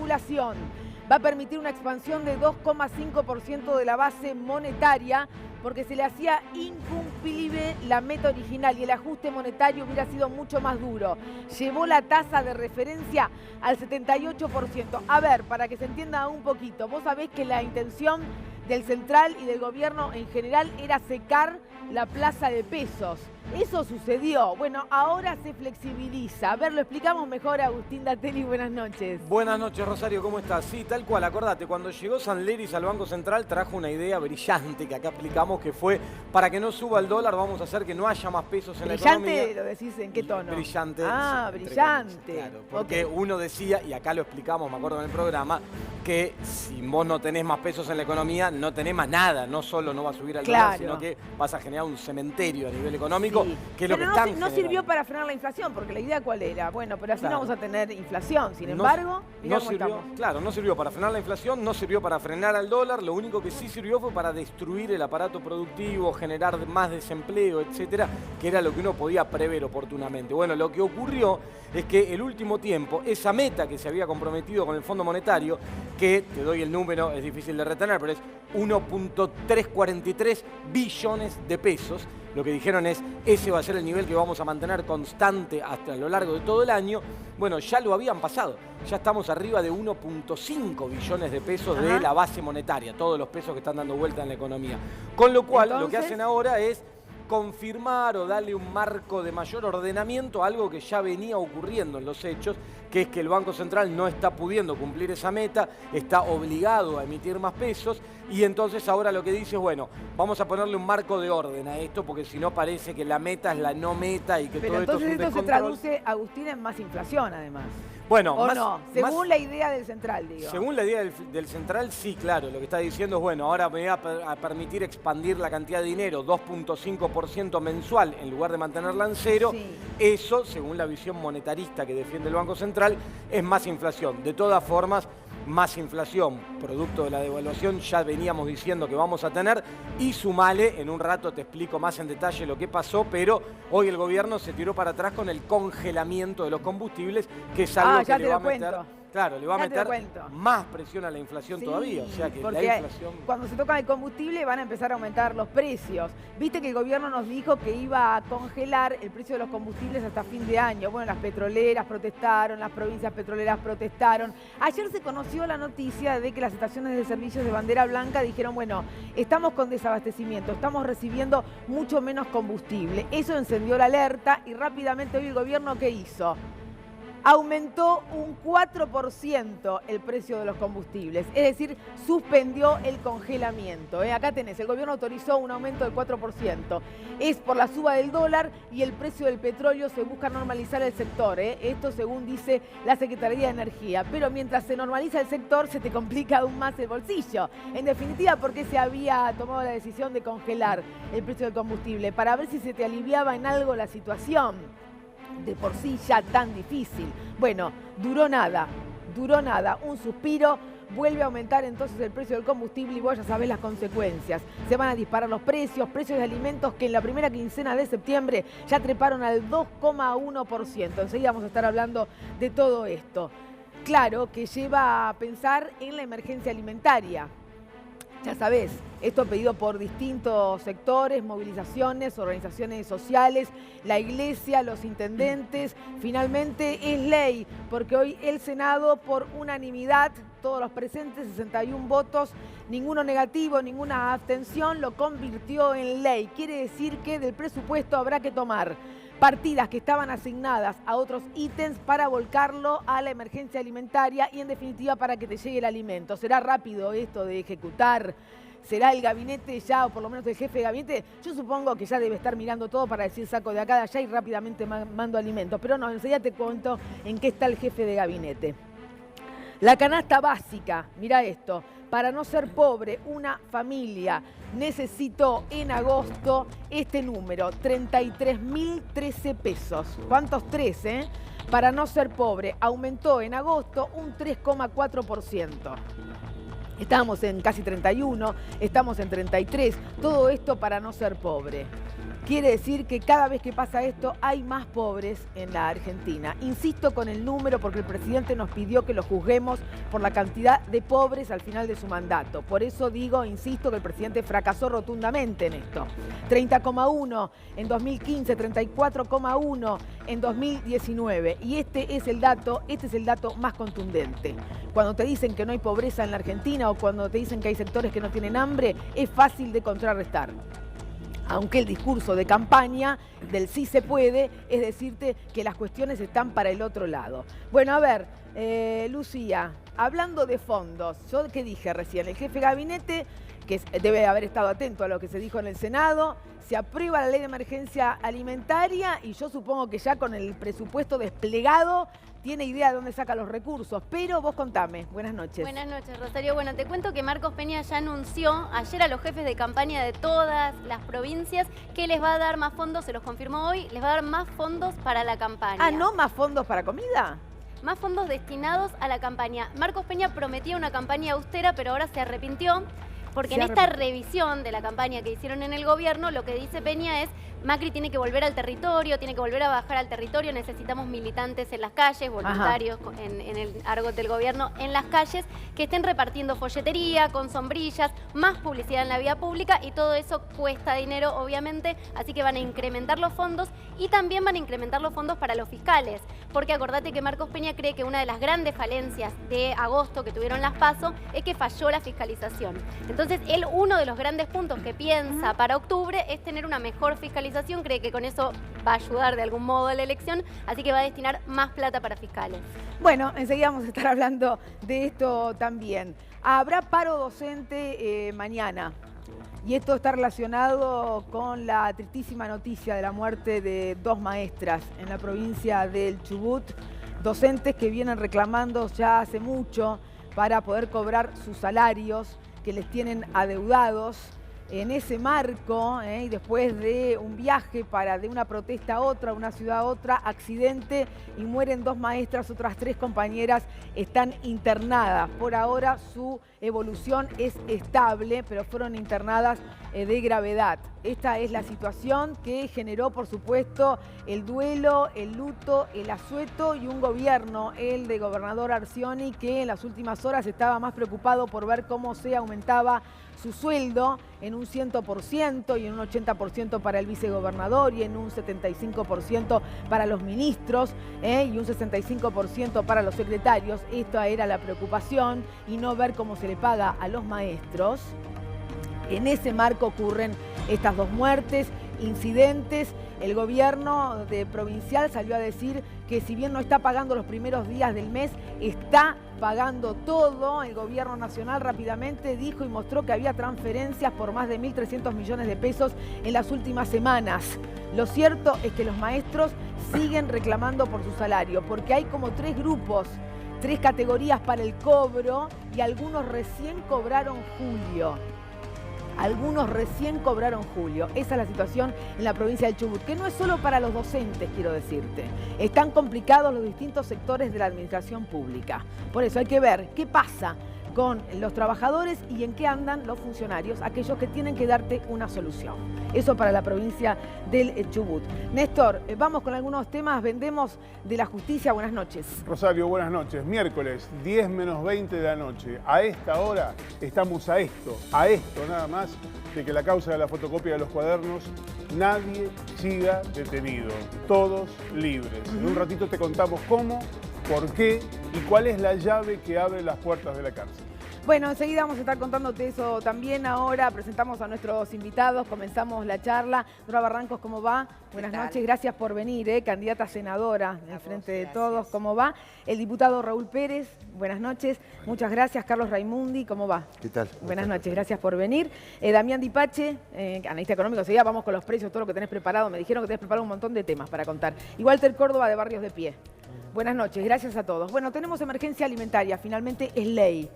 regulación. Va a permitir una expansión de 2,5% de la base monetaria porque se le hacía incumplible la meta original y el ajuste monetario hubiera sido mucho más duro. Llevó la tasa de referencia al 78%. A ver, para que se entienda un poquito, vos sabés que la intención del central y del gobierno en general era secar la plaza de pesos. Eso sucedió. Bueno, ahora se flexibiliza. A ver, lo explicamos mejor, Agustín Datelli. Buenas noches. Buenas noches, Rosario. ¿Cómo estás? Sí, tal cual. Acordate, cuando llegó Sanleris al Banco Central trajo una idea brillante que acá explicamos que fue para que no suba el dólar vamos a hacer que no haya más pesos en la economía. ¿Brillante lo decís en qué tono? Brillante. Ah, brillante. Claro, porque uno decía, y acá lo explicamos, me acuerdo en el programa, que si vos no tenés más pesos en la economía, no tenés más nada. No solo no va a subir el dólar, sino que vas a generar un cementerio a nivel económico, que es lo que están generando. No sirvió para frenar la inflación, porque la idea ¿cuál era? Bueno, pero así no vamos a tener inflación. Sin embargo, no sirvió, claro, no sirvió para frenar la inflación, no sirvió para frenar al dólar. Lo único que sí sirvió fue para destruir el aparato productivo, generar más desempleo, etcétera, que era lo que uno podía prever oportunamente. Bueno, lo que ocurrió es que el último tiempo, esa meta que se había comprometido con el Fondo Monetario, que te doy el número, es difícil de retener, pero es 1.343 billones de pesos. Lo que dijeron es, ese va a ser el nivel que vamos a mantener constante hasta lo largo de todo el año. Bueno, ya lo habían pasado. Ya estamos arriba de 1.5 billones de pesos de la base monetaria, todos los pesos que están dando vuelta en la economía. Con lo cual, lo que hacen ahora es confirmar o darle un marco de mayor ordenamiento a algo que ya venía ocurriendo en los hechos, que es que el Banco Central no está pudiendo cumplir esa meta, está obligado a emitir más pesos y entonces ahora lo que dice es, bueno, vamos a ponerle un marco de orden a esto porque si no parece que la meta es la no meta y que todo esto es un descontrol. Pero entonces esto se traduce, Agustín, en más inflación además. Bueno, según la idea del central, digo. Según la idea del central, sí, claro. Lo que está diciendo es, bueno, ahora me va a permitir expandir la cantidad de dinero, 2.5% mensual, en lugar de mantenerla en cero. Sí. Eso, según la visión monetarista que defiende el Banco Central, es más inflación. De todas formas, más inflación, producto de la devaluación, ya veníamos diciendo que vamos a tener, y sumale, en un rato te explico más en detalle lo que pasó, pero hoy el gobierno se tiró para atrás con el congelamiento de los combustibles, que es algo que le va a meter... Claro, le va a meter más presión a la inflación todavía. O sea que la inflación... Cuando se toca el combustible van a empezar a aumentar los precios. Viste que el gobierno nos dijo que iba a congelar el precio de los combustibles hasta fin de año. Bueno, las petroleras protestaron, las provincias petroleras protestaron. Ayer se conoció la noticia de que las estaciones de servicios de bandera blanca dijeron, bueno, estamos con desabastecimiento, estamos recibiendo mucho menos combustible. Eso encendió la alerta y rápidamente hoy el gobierno, ¿qué hizo? Aumentó un 4% el precio de los combustibles, es decir, suspendió el congelamiento. Acá tenés, el gobierno autorizó un aumento del 4%. Es por la suba del dólar y el precio del petróleo se busca normalizar el sector. Esto según dice la Secretaría de Energía. Pero mientras se normaliza el sector, se te complica aún más el bolsillo. En definitiva, ¿por qué se había tomado la decisión de congelar el precio del combustible? Para ver si se te aliviaba en algo la situación. De por sí ya tan difícil. Bueno, duró nada, un suspiro, vuelve a aumentar entonces el precio del combustible y vos ya sabés las consecuencias. Se van a disparar los precios de alimentos que en la primera quincena de septiembre ya treparon al 2,1%. Enseguida vamos a estar hablando de todo esto. Claro que lleva a pensar en la emergencia alimentaria. Ya sabés, esto pedido por distintos sectores, movilizaciones, organizaciones sociales, la iglesia, los intendentes. Finalmente es ley, porque hoy el Senado, por unanimidad, todos los presentes, 61 votos, ninguno negativo, ninguna abstención, lo convirtió en ley. Quiere decir que del presupuesto habrá que tomar partidas que estaban asignadas a otros ítems para volcarlo a la emergencia alimentaria y en definitiva para que te llegue el alimento. ¿Será rápido esto de ejecutar? ¿Será el gabinete ya, o por lo menos el jefe de gabinete? Yo supongo que ya debe estar mirando todo para decir saco de acá, de allá y rápidamente mando alimentos. Pero no, enseguida te cuento en qué está el jefe de gabinete. La canasta básica, mira esto, para no ser pobre, una familia necesitó en agosto este número, 33.013 pesos. ¿Cuántos tres, Para no ser pobre, aumentó en agosto un 3,4%. Estábamos en casi 31, estamos en 33, todo esto para no ser pobre. quiere decir que cada vez que pasa esto hay más pobres en la Argentina. Insisto con el número porque el presidente nos pidió que lo juzguemos por la cantidad de pobres al final de su mandato. Por eso digo, insisto, que el presidente fracasó rotundamente en esto. 30,1 en 2015, 34,1 en 2019. Y este es el dato más contundente. Cuando te dicen que no hay pobreza en la Argentina o cuando te dicen que hay sectores que no tienen hambre, es fácil de contrarrestar. Aunque el discurso de campaña del sí se puede es decirte que las cuestiones están para el otro lado. Bueno, a ver, Lucía, hablando de fondos, yo qué dije recién, el jefe de gabinete, que debe haber estado atento a lo que se dijo en el Senado, se aprueba la ley de emergencia alimentaria y yo supongo que ya con el presupuesto desplegado tiene idea de dónde saca los recursos, pero vos contame. Buenas noches. Buenas noches, Rosario. Bueno, te cuento que Marcos Peña ya anunció ayer a los jefes de campaña de todas las provincias que les va a dar más fondos, se los confirmó hoy, les va a dar más fondos para la campaña. Ah, ¿no más fondos para comida? Más fondos destinados a la campaña. Marcos Peña prometía una campaña austera, pero ahora se arrepintió. Porque en esta revisión de la campaña que hicieron en el gobierno, lo que dice Peña es Macri tiene que volver al territorio, tiene que volver a bajar al territorio, necesitamos militantes en las calles, voluntarios en el argot del gobierno en las calles, que estén repartiendo folletería, con sombrillas, más publicidad en la vía pública y todo eso cuesta dinero, obviamente, así que van a incrementar los fondos y también van a incrementar los fondos para los fiscales, porque acordate que Marcos Peña cree que una de las grandes falencias de agosto que tuvieron las PASO es que falló la fiscalización. Entonces, él, uno de los grandes puntos que piensa para octubre es tener una mejor fiscalización, cree que con eso va a ayudar de algún modo a la elección, así que va a destinar más plata para fiscales. Bueno, enseguida vamos a estar hablando de esto también. Habrá paro docente mañana. Y esto está relacionado con la tristísima noticia de la muerte de 2 maestras en la provincia del Chubut, docentes que vienen reclamando ya hace mucho para poder cobrar sus salarios que les tienen adeudados. En ese marco, y después de un viaje de una protesta a otra, una ciudad a otra, accidente y mueren 2 maestras, otras 3 compañeras están internadas. Por ahora su evolución es estable, pero fueron internadas de gravedad. Esta es la situación que generó, por supuesto, el duelo, el luto, el asueto y un gobierno, el de gobernador Arcioni, que en las últimas horas estaba más preocupado por ver cómo se aumentaba su sueldo en un 100% y en un 80% para el vicegobernador y en un 75% para los ministros y un 65% para los secretarios. Esta era la preocupación y no ver cómo se le paga a los maestros. En ese marco ocurren estas 2 muertes, incidentes. El gobierno provincial salió a decir que si bien no está pagando los primeros días del mes, está pagando todo. El gobierno nacional rápidamente dijo y mostró que había transferencias por más de 1.300 millones de pesos en las últimas semanas. Lo cierto es que los maestros siguen reclamando por su salario, porque hay como 3 grupos, 3 categorías para el cobro y algunos recién cobraron julio. Algunos recién cobraron julio. Esa es la situación en la provincia del Chubut, que no es solo para los docentes, quiero decirte. Están complicados los distintos sectores de la administración pública. Por eso hay que ver qué pasa con los trabajadores y en qué andan los funcionarios, aquellos que tienen que darte una solución. Eso para la provincia del Chubut. Néstor, vamos con algunos temas. Vendemos de la justicia. Buenas noches. Rosario, buenas noches. Miércoles, 10 menos 20 de la noche. A esta hora estamos a esto nada más, de que la causa de la fotocopia de los cuadernos, nadie siga detenido. Todos libres. En un ratito te contamos cómo, por qué y cuál es la llave que abre las puertas de la cárcel. Bueno, enseguida vamos a estar contándote eso también. Ahora presentamos a nuestros invitados, comenzamos la charla. Dora Barrancos, ¿cómo va? Buenas noches, gracias por venir, candidata a senadora en Frente de Todos, ¿cómo va? El diputado Raúl Pérez, buenas noches, muchas gracias. Carlos Raimundi, ¿cómo va? ¿Qué tal? Buenas noches, gracias por venir. Damián Dipache, analista económico, enseguida vamos con los precios, todo lo que tenés preparado. Me dijeron que tenés preparado un montón de temas para contar. Y Walter Córdoba, de Barrios de Pie. Buenas noches, gracias a todos. Bueno, tenemos emergencia alimentaria, finalmente es ley.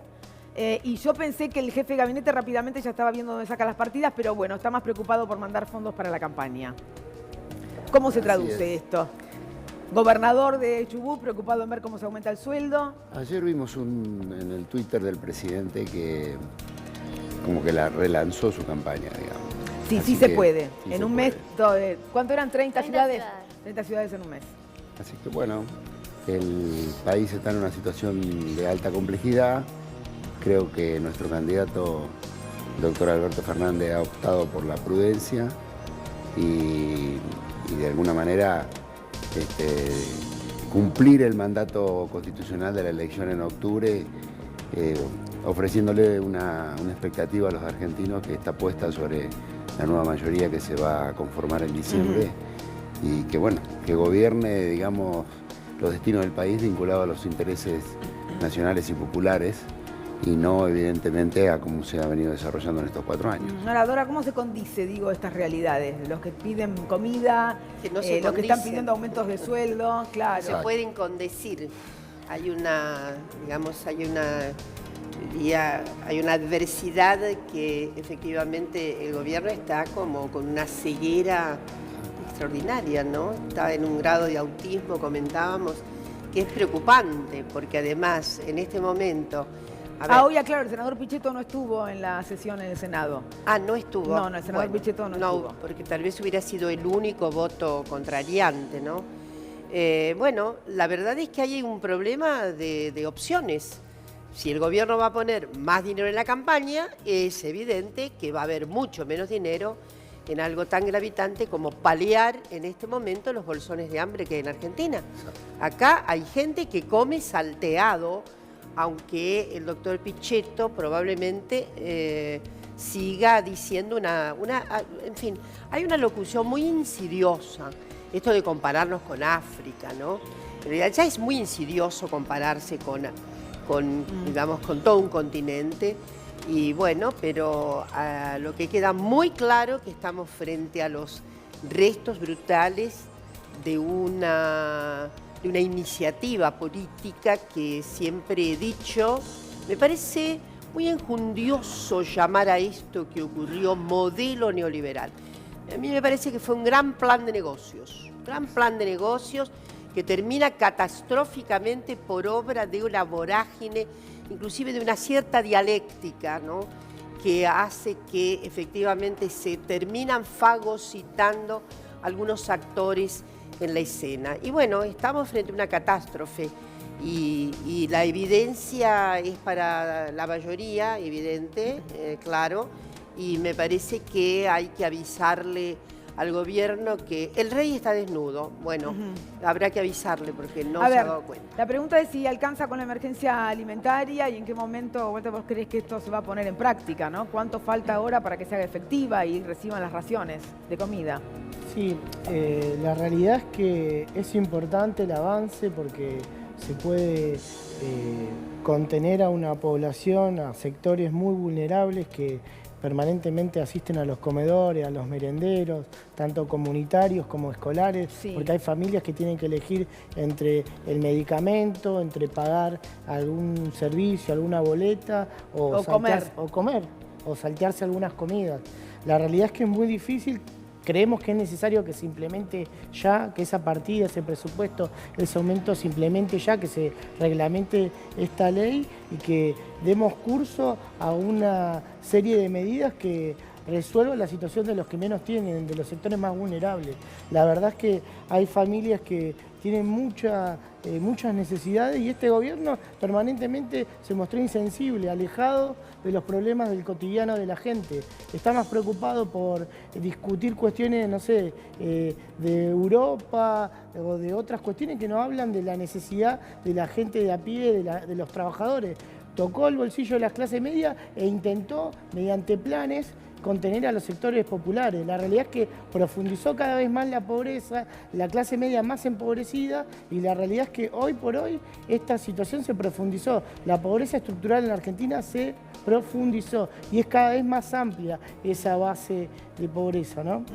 Y yo pensé que el jefe de gabinete rápidamente ya estaba viendo dónde saca las partidas, pero bueno, está más preocupado por mandar fondos para la campaña. ¿Cómo se traduce esto? Gobernador de Chubut, preocupado en ver cómo se aumenta el sueldo. Ayer vimos en el Twitter del presidente que como que la relanzó su campaña, digamos. Sí, Así sí se que puede. sí En se un puede. mes, ¿cuánto eran? 30 ciudades. 30 ciudades en un mes. Así que bueno, el país está en una situación de alta complejidad. Creo que nuestro candidato, el doctor Alberto Fernández, ha optado por la prudencia y de alguna manera cumplir el mandato constitucional de la elección en octubre, ofreciéndole una expectativa a los argentinos que está puesta sobre la nueva mayoría que se va a conformar en diciembre y que bueno, que gobierne, digamos, los destinos del país vinculados a los intereses nacionales y populares y no evidentemente a cómo se ha venido desarrollando en estos 4 años. Ahora, Dora, ¿cómo se condice, digo, estas realidades? Los que piden comida, Que no se los que están condicen. pidiendo aumentos de sueldo, claro. Se pueden condecir. Hay una, digamos, hay una adversidad que efectivamente el gobierno está como con una ceguera extraordinaria, ¿no? Está en un grado de autismo, comentábamos, que es preocupante, porque además en este momento... Hoy aclaro, el senador Pichetto no estuvo en la sesión en el Senado. No estuvo. No, el senador Pichetto no estuvo. Porque tal vez hubiera sido el único voto contrariante, ¿no? Bueno, la verdad es que hay un problema de opciones. Si el gobierno va a poner más dinero en la campaña, es evidente que va a haber mucho menos dinero en algo tan gravitante como paliar en este momento los bolsones de hambre que hay en Argentina. Acá hay gente que come salteado, aunque el doctor Pichetto probablemente siga diciendo en fin, hay una locución muy insidiosa, esto de compararnos con África, ¿no? En realidad ya es muy insidioso compararse digamos, con todo un continente, y bueno, pero lo que queda muy claro que estamos frente a los restos brutales de una iniciativa política que siempre he dicho, me parece muy enjundioso llamar a esto que ocurrió modelo neoliberal. A mí me parece que fue un gran plan de negocios que termina catastróficamente por obra de una vorágine, inclusive de una cierta dialéctica, ¿no?, que hace que efectivamente se terminan fagocitando algunos actores en la escena. Y bueno, estamos frente a una catástrofe y la evidencia es para la mayoría, evidente, claro, y me parece que hay que avisarle al gobierno que el rey está desnudo. Bueno, habrá que avisarle porque no se ha dado cuenta. La pregunta es si alcanza con la emergencia alimentaria y en qué momento vos crees que esto se va a poner en práctica, ¿no? ¿Cuánto falta ahora para que se haga efectiva y reciban las raciones de comida? Sí, la realidad es que es importante el avance porque se puede contener a una población, a sectores muy vulnerables que permanentemente asisten a los comedores, a los merenderos, tanto comunitarios como escolares, porque hay familias que tienen que elegir entre el medicamento, entre pagar algún servicio, alguna boleta, o saltearse algunas comidas. La realidad es que es muy difícil. Creemos que es necesario que se implemente ya, que esa partida, ese presupuesto, ese aumento se implemente ya, que se reglamente esta ley y que demos curso a una serie de medidas que resuelvan la situación de los que menos tienen, de los sectores más vulnerables. La verdad es que hay familias que tienen muchas necesidades y este gobierno permanentemente se mostró insensible, alejado de los problemas del cotidiano de la gente. Está más preocupado por discutir cuestiones, no sé, de Europa o de otras cuestiones que no hablan de la necesidad de la gente de a pie, de los trabajadores. Tocó el bolsillo de las clases medias e intentó, mediante planes, contener a los sectores populares. La realidad es que profundizó cada vez más la pobreza, la clase media más empobrecida, y la realidad es que hoy por hoy esta situación se profundizó. La pobreza estructural en la Argentina se profundizó y es cada vez más amplia esa base de pobreza, ¿no?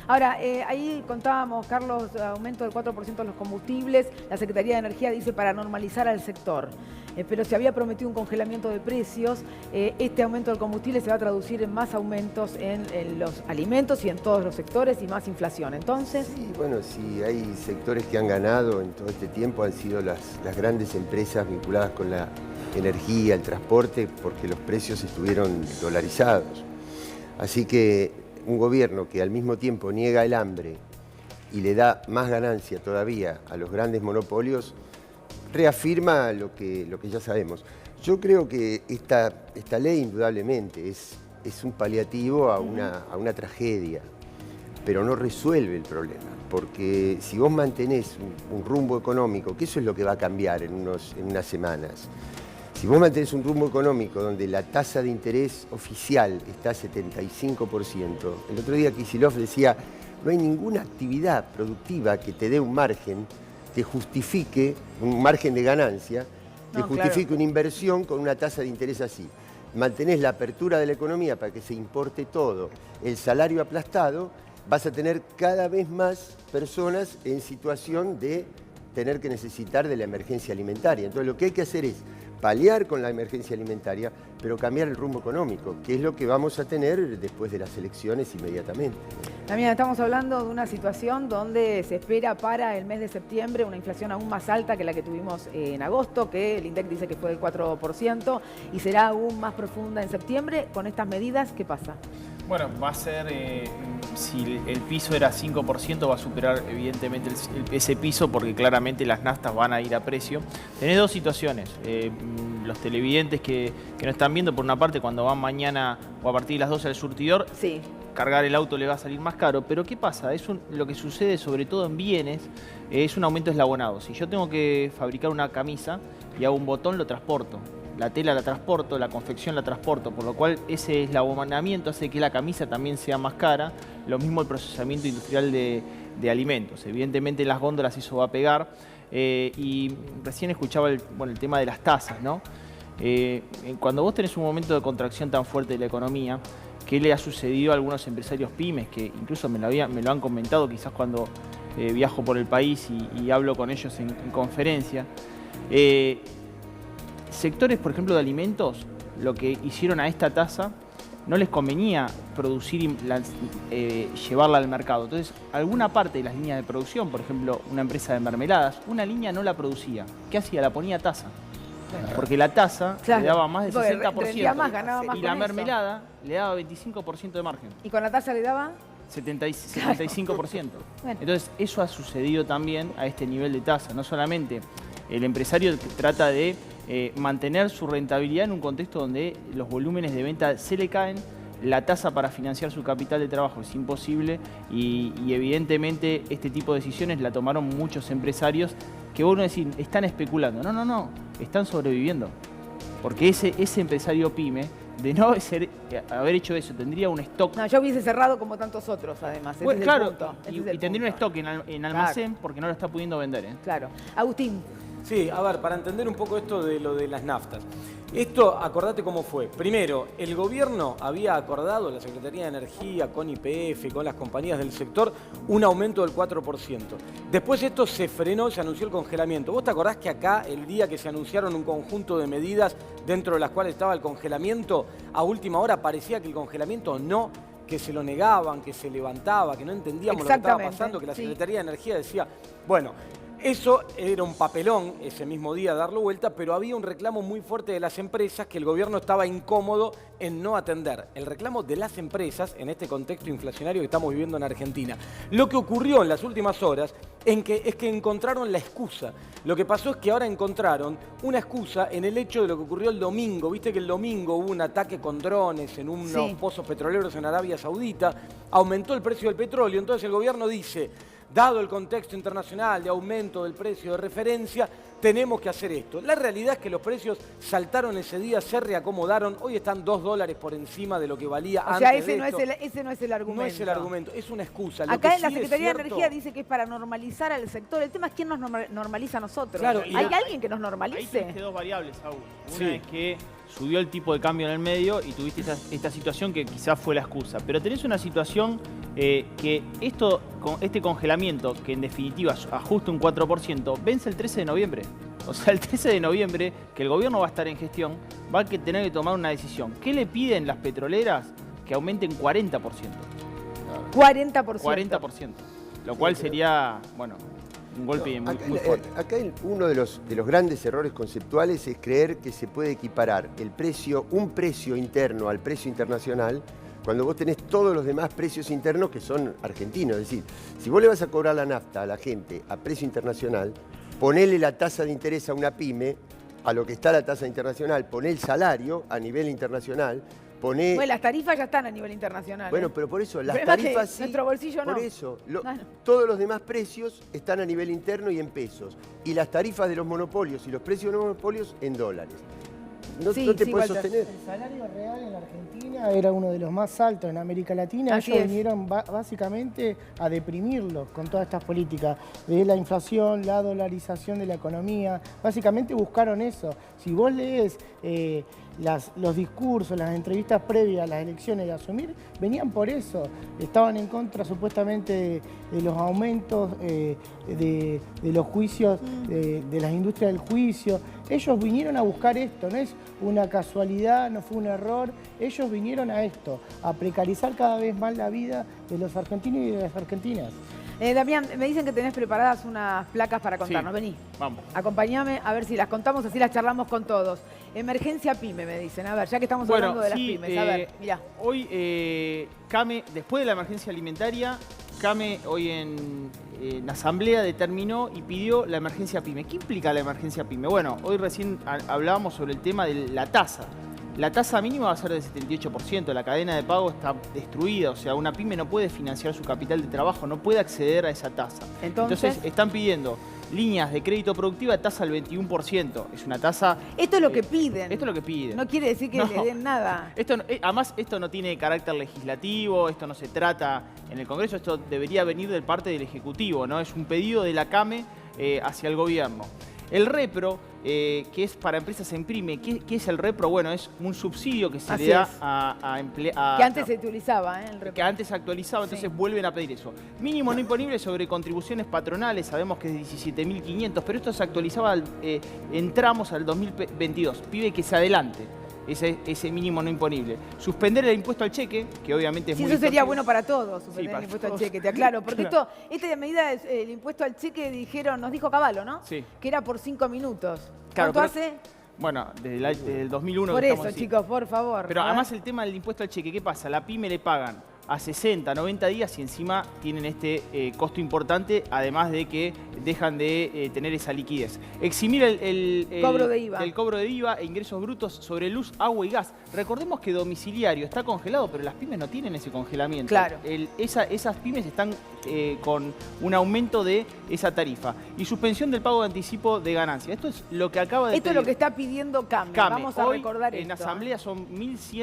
Ahora, ahí contábamos, Carlos, aumento del 4% de los combustibles. La Secretaría de Energía dice para normalizar al sector. Pero se había prometido un congelamiento de precios. Este aumento del combustible se va a traducir en más aumentos en los alimentos y en todos los sectores y más inflación. Entonces... Sí, bueno, sí, hay sectores que han ganado en todo este tiempo, han sido las grandes empresas vinculadas con la energía, el transporte, porque los precios estuvieron dolarizados. Así que un gobierno que al mismo tiempo niega el hambre y le da más ganancia todavía a los grandes monopolios, reafirma lo que ya sabemos. Yo creo que esta ley indudablemente es un paliativo a una tragedia, pero no resuelve el problema, porque si vos mantenés un rumbo económico, que eso es lo que va a cambiar en unas semanas, si vos mantenés un rumbo económico donde la tasa de interés oficial está a 75%, el otro día Kicillof decía, no hay ninguna actividad productiva que te dé un margen, te justifique un margen de ganancia, te justifique una inversión con una tasa de interés así. Mantenés la apertura de la economía para que se importe todo, el salario aplastado, vas a tener cada vez más personas en situación de tener que necesitar de la emergencia alimentaria. Entonces lo que hay que hacer es paliar con la emergencia alimentaria, pero cambiar el rumbo económico, que es lo que vamos a tener después de las elecciones inmediatamente. También estamos hablando de una situación donde se espera para el mes de septiembre una inflación aún más alta que la que tuvimos en agosto, que el INDEC dice que fue del 4%, y será aún más profunda en septiembre. Con estas medidas, ¿qué pasa? Bueno, va a ser, si el piso era 5%, va a superar evidentemente ese piso porque claramente las naftas van a ir a precio. Tenés dos situaciones. Los televidentes que no están viendo, por una parte, cuando van mañana o a partir de las 12 al surtidor, cargar el auto le va a salir más caro. Pero ¿qué pasa? Lo que sucede sobre todo en bienes es un aumento eslabonado. Si yo tengo que fabricar una camisa y hago un botón, lo transporto. La tela la transporto, la confección la transporto, por lo cual ese eslabonamiento hace que la camisa también sea más cara. Lo mismo el procesamiento industrial de alimentos. Evidentemente en las góndolas eso va a pegar. Y recién escuchaba el tema de las tasas, ¿no? Cuando vos tenés un momento de contracción tan fuerte de la economía, ¿qué le ha sucedido a algunos empresarios pymes? Que incluso me lo han comentado quizás cuando viajo por el país y hablo con ellos en conferencia. Sectores, por ejemplo, de alimentos, lo que hicieron a esta tasa, no les convenía producir y llevarla al mercado. Entonces, alguna parte de las líneas de producción, por ejemplo, una empresa de mermeladas, una línea no la producía. ¿Qué hacía? La ponía tasa. Porque la tasa le daba más del 60%. Más, ganaba más y la mermelada le daba 25% de margen. ¿Y con la tasa le daba? 75%. Bueno. Entonces, eso ha sucedido también a este nivel de tasa. No solamente el empresario trata de mantener su rentabilidad en un contexto donde los volúmenes de venta se le caen, la tasa para financiar su capital de trabajo es imposible y evidentemente este tipo de decisiones la tomaron muchos empresarios que uno decir, están especulando. No, están sobreviviendo. Porque ese empresario pyme, de no haber hecho eso, tendría un stock. No, yo hubiese cerrado como tantos otros, además. Bueno, claro, y tendría un stock en almacén porque no lo está pudiendo vender. Claro. Agustín. Sí, a ver, para entender un poco esto de lo de las naftas. Esto, acordate cómo fue. Primero, el gobierno había acordado, la Secretaría de Energía, con YPF, con las compañías del sector, un aumento del 4%. Después esto se frenó, se anunció el congelamiento. ¿Vos te acordás que acá, el día que se anunciaron un conjunto de medidas dentro de las cuales estaba el congelamiento, a última hora parecía que el congelamiento no, que se lo negaban, que se levantaba, que no entendíamos lo que estaba pasando, que la Secretaría de Energía decía, bueno, eso era un papelón ese mismo día darlo vuelta, pero había un reclamo muy fuerte de las empresas que el gobierno estaba incómodo en no atender. El reclamo de las empresas en este contexto inflacionario que estamos viviendo en Argentina. Lo que ocurrió en las últimas horas es que encontraron la excusa. Lo que pasó es que ahora encontraron una excusa en el hecho de lo que ocurrió el domingo. Viste que el domingo hubo un ataque con drones en unos pozos petroleros en Arabia Saudita. Aumentó el precio del petróleo. Entonces el gobierno dice, dado el contexto internacional de aumento del precio de referencia, tenemos que hacer esto. La realidad es que los precios saltaron ese día, se reacomodaron, hoy están $2 por encima de lo que valía antes de esto. Ese no es el argumento. No es el argumento, es una excusa. Acá en la Secretaría de Energía dice que es para normalizar al sector. El tema es quién nos normaliza a nosotros. Claro, ¿Hay alguien que nos normalice? Ahí tienes dos variables, Saúl. Una es que subió el tipo de cambio en el medio y tuviste esta situación que quizás fue la excusa. Pero tenés una situación que este congelamiento, que en definitiva ajusta un 4%, vence el 13 de noviembre. O sea, el 13 de noviembre, que el gobierno va a estar en gestión, va a tener que tomar una decisión. ¿Qué le piden las petroleras? Que aumenten 40%. 40%. 40%. Lo cual sería, bueno, un golpe muy fuerte. Acá uno de los grandes errores conceptuales es creer que se puede equiparar un precio interno al precio internacional cuando vos tenés todos los demás precios internos que son argentinos. Es decir, si vos le vas a cobrar la nafta a la gente a precio internacional, ponele la tasa de interés a una pyme, a lo que está la tasa internacional, poné el salario a nivel internacional, poné... Bueno, las tarifas ya están a nivel internacional. Bueno, pero por eso, las Problema tarifas que sí, nuestro bolsillo no. por eso, No. todos los demás precios están a nivel interno y en pesos. Y las tarifas de los monopolios y los precios de los monopolios en dólares. No, Sí, no te sí, puedes Walter. sostener. El salario real en la Argentina era uno de los más altos en América Latina. Así Ellos es. vinieron básicamente a deprimirlos con todas estas políticas de la inflación, la dolarización de la economía. Básicamente buscaron eso. Si vos lees los discursos, las entrevistas previas a las elecciones de asumir, venían por eso. Estaban en contra supuestamente de los aumentos, de los juicios, de las industrias del juicio. Ellos vinieron a buscar esto, no es una casualidad, no fue un error. Ellos vinieron a esto, a precarizar cada vez más la vida de los argentinos y de las argentinas. Damián, me dicen que tenés preparadas unas placas para contarnos. Sí. Vení, Vamos. acompáñame a ver si las contamos, así las charlamos con todos. Emergencia PYME, me dicen. A ver, ya que estamos hablando de las pymes. A ver, mirá. Hoy, CAME, después de la emergencia alimentaria, CAME hoy en asamblea determinó y pidió la emergencia PYME. ¿Qué implica la emergencia PYME? Bueno, hoy recién hablábamos sobre el tema de la tasa. La tasa mínima va a ser del 78%, la cadena de pago está destruida, o sea, una pyme no puede financiar su capital de trabajo, no puede acceder a esa tasa. Entonces están pidiendo líneas de crédito productiva de tasa al 21%. Es una tasa... Esto es lo que piden. Esto es lo que piden. No quiere decir que No. le den nada. Además, esto no tiene carácter legislativo, esto no se trata en el Congreso, esto debería venir de parte del Ejecutivo, ¿no? Es un pedido de la CAME hacia el gobierno. El repro, que es para empresas en PYME, ¿qué es el repro? Bueno, es un subsidio que se Así le da es. a empleados. Que antes se utilizaba, el repro. Que antes se actualizaba, entonces Sí. vuelven a pedir eso. Mínimo no imponible sobre contribuciones patronales, sabemos que es 17.500, pero esto se actualizaba, entramos al 2022. Pide que se adelante ese mínimo no imponible. Suspender el impuesto al cheque, que obviamente es Sí, muy... eso sería distorsivo. bueno para todos, suspender para el impuesto al todos. cheque, te aclaro. Porque Claro. esta medida, el impuesto al cheque, nos dijo Cavallo, ¿no? Sí. Que era por 5 minutos. Claro, ¿Cuánto pero- hace? Bueno, desde el 2001 Por que eso, estamos así. chicos, por favor. Pero A ver. además el tema del impuesto al cheque, ¿qué pasa? La pyme le pagan a 60, 90 días y encima tienen este costo importante, además de que dejan de tener esa liquidez. Eximir el Cobro de IVA. El cobro de IVA e ingresos brutos sobre luz, agua y gas. Recordemos que domiciliario está congelado, pero las pymes no tienen ese congelamiento. Claro. Esas pymes están con un aumento de esa tarifa. Y suspensión del pago de anticipo de ganancia. Esto es lo que acaba de Esto es pedir lo que está pidiendo CAME. CAME. Vamos a Hoy, recordar en esto. asamblea son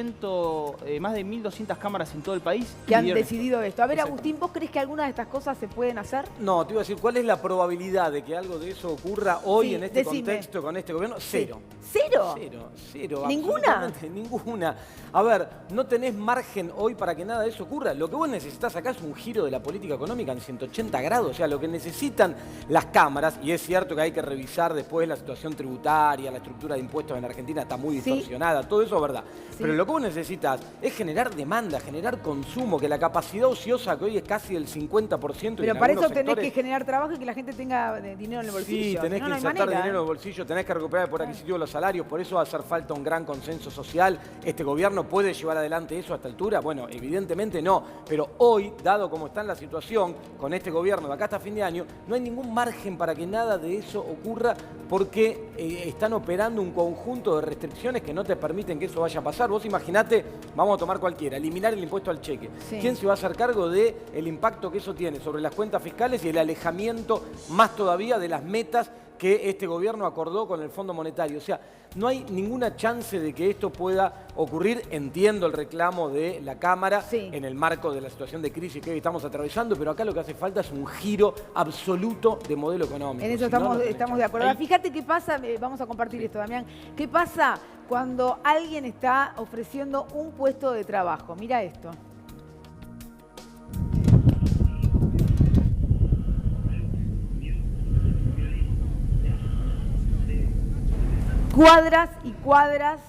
1.100, más de 1.200 cámaras en todo el país. Que han pidieron decidido esto. A ver, Exacto. Agustín, ¿vos crees que algunas de estas cosas se pueden hacer? No, te iba a decir, ¿cuál es la probabilidad de que algo de eso ocurra hoy Sí, en este decime. contexto con este gobierno? Cero. ¿Cero? Cero. ¿Ninguna? absolutamente ninguna. A ver, no tenés margen hoy para que nada de eso ocurra. Lo que vos necesitas acá es un giro de la política económica en 180 grados. O sea, lo que necesitan las cámaras, y es cierto que hay que revisar después la situación tributaria, la estructura de impuestos en Argentina está muy Sí. distorsionada, todo eso es verdad. Sí. Pero lo que vos necesitas es generar demanda, generar consumo, que la capacidad ociosa que hoy es casi del 50%. Pero en para eso algunos tenés sectores, que generar trabajo y que la gente tenga dinero en el bolsillo. Sí, tenés Si no, que no hay insertar manera, dinero en ¿eh? el bolsillo, tenés que recuperar el poder adquisitivo de los salarios, por eso va a hacer falta un gran consenso social. ¿Este gobierno puede llevar adelante eso a esta altura? Bueno, evidentemente no, pero hoy, dado como está en la situación con este gobierno de acá hasta fin de año, no hay ningún margen para que nada de eso ocurra porque están operando un conjunto de restricciones que no te permiten que eso vaya a pasar. Vos imaginate, vamos a tomar cualquiera, eliminar el impuesto al cheque. Sí. ¿Quién se va a hacer cargo del impacto que eso tiene sobre las cuentas fiscales y el alejamiento más todavía de las metas que este gobierno acordó con el Fondo Monetario? O sea, no hay ninguna chance de que esto pueda ocurrir. Entiendo el reclamo de la Cámara Sí. en el marco de la situación de crisis que hoy estamos atravesando, pero acá lo que hace falta es un giro absoluto de modelo económico. En eso Si no, no tenés estamos chance. de acuerdo. Ahora, fíjate qué pasa, vamos a compartir esto, Damián. ¿Qué pasa cuando alguien está ofreciendo un puesto de trabajo? Mira esto. Cuadras y cuadras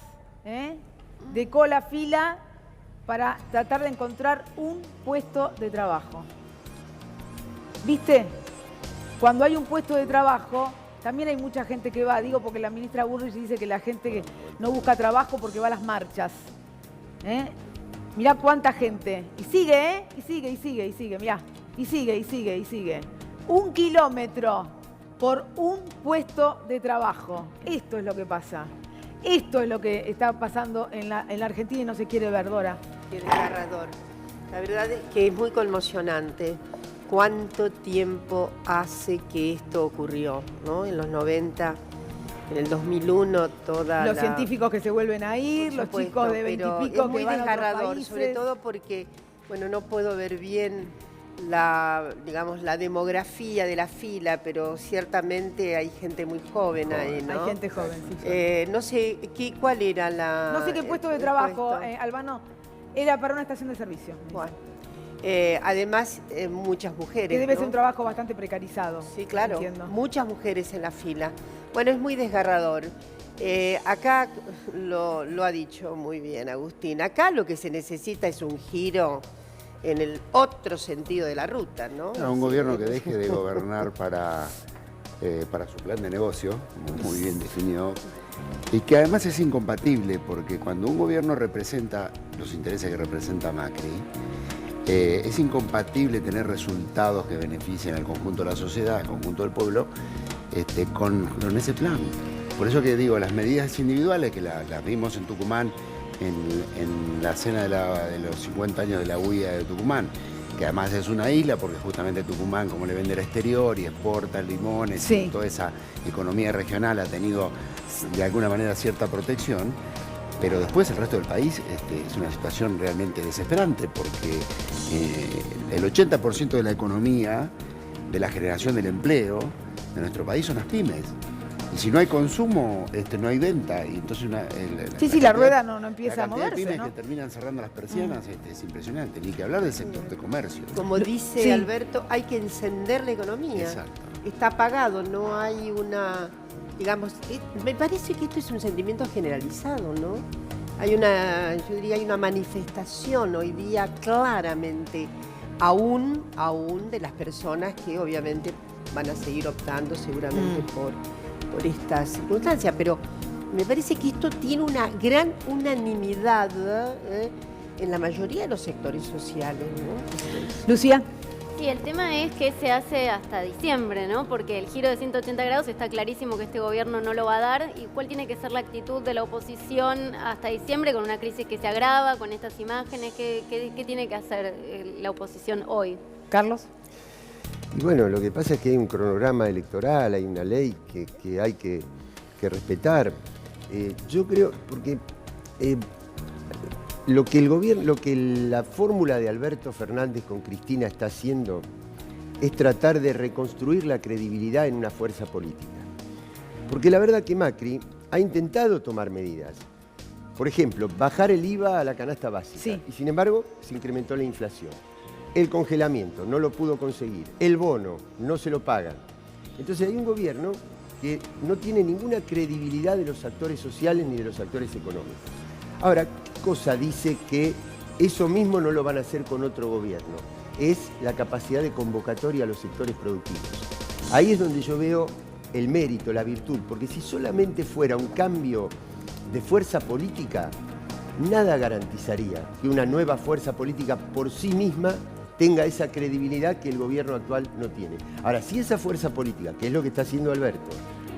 de cola, fila, para tratar de encontrar un puesto de trabajo. ¿Viste? Cuando hay un puesto de trabajo, también hay mucha gente que va, digo porque la ministra Burrich dice que la gente que no busca trabajo porque va a las marchas. Mirá cuánta gente. Y sigue, ¿eh? Y sigue, mirá. Y sigue. 1 kilómetro por un puesto de trabajo. Esto es lo que pasa. Esto es lo que está pasando en la Argentina y no se quiere ver, Dora. Qué desgarrador. La verdad es que es muy conmocionante. ¿Cuánto tiempo hace que esto ocurrió? ¿No? En los 90, en el 2001, los científicos que se vuelven a ir, los chicos de 20 y pico que van a otros desgarrador, países. sobre todo porque, bueno, no puedo ver bien la demografía de la fila, pero ciertamente hay gente muy joven ahí, ¿no? Hay gente joven, sí. No sé, ¿cuál era la...? No sé qué puesto de trabajo, Albano, era para una estación de servicio. Bueno. Además, muchas mujeres. Que debe ser ¿no? un trabajo bastante precarizado. Sí, claro. Entiendo. Muchas mujeres en la fila. Bueno, es muy desgarrador. Acá lo ha dicho muy bien Agustín. Acá lo que se necesita es un giro en el otro sentido de la ruta, ¿no? Un gobierno que deje de gobernar para su plan de negocio, muy bien definido, y que además es incompatible, porque cuando un gobierno representa los intereses que representa Macri, es incompatible tener resultados que beneficien al conjunto de la sociedad, al conjunto del pueblo, con ese plan. Por eso que digo, las medidas individuales, que las vimos en Tucumán, en la cena de los 50 años de la huida de Tucumán, que además es una isla, porque justamente Tucumán, como le vende al exterior y exporta limones, sí, y toda esa economía regional ha tenido de alguna manera cierta protección, pero después el resto del país es una situación realmente desesperante, porque el 80% de la economía, de la generación del empleo de nuestro país son las pymes. Y si no hay consumo, no hay venta. Y entonces la rueda no empieza a moverse, pymes, ¿no? que terminan cerrando las persianas es impresionante. Ni que hablar del sector de comercio. Como dice Alberto, hay que encender la economía. Exacto. Está apagado, no hay una... Digamos, me parece que esto es un sentimiento generalizado, ¿no? Yo diría, hay una manifestación hoy día claramente, aún de las personas que obviamente van a seguir optando seguramente por estas circunstancias, pero me parece que esto tiene una gran unanimidad en la mayoría de los sectores sociales, ¿no? Lucía. Sí, el tema es que se hace hasta diciembre, ¿no? Porque el giro de 180 grados está clarísimo que este gobierno no lo va a dar. ¿Y cuál tiene que ser la actitud de la oposición hasta diciembre con una crisis que se agrava, con estas imágenes? ¿Qué tiene que hacer la oposición hoy? Carlos. Y bueno, lo que pasa es que hay un cronograma electoral, hay una ley que hay que respetar. Yo creo, porque lo que la fórmula de Alberto Fernández con Cristina está haciendo es tratar de reconstruir la credibilidad en una fuerza política. Porque la verdad que Macri ha intentado tomar medidas. Por ejemplo, bajar el IVA a la canasta básica. Sí. Y sin embargo, se incrementó la inflación. El congelamiento no lo pudo conseguir. El bono no se lo pagan. Entonces hay un gobierno que no tiene ninguna credibilidad de los actores sociales ni de los actores económicos. Ahora, ¿qué cosa dice que eso mismo no lo van a hacer con otro gobierno? Es la capacidad de convocatoria a los sectores productivos. Ahí es donde yo veo el mérito, la virtud, porque si solamente fuera un cambio de fuerza política, nada garantizaría que una nueva fuerza política por sí misma tenga esa credibilidad que el gobierno actual no tiene. Ahora, si esa fuerza política, que es lo que está haciendo Alberto,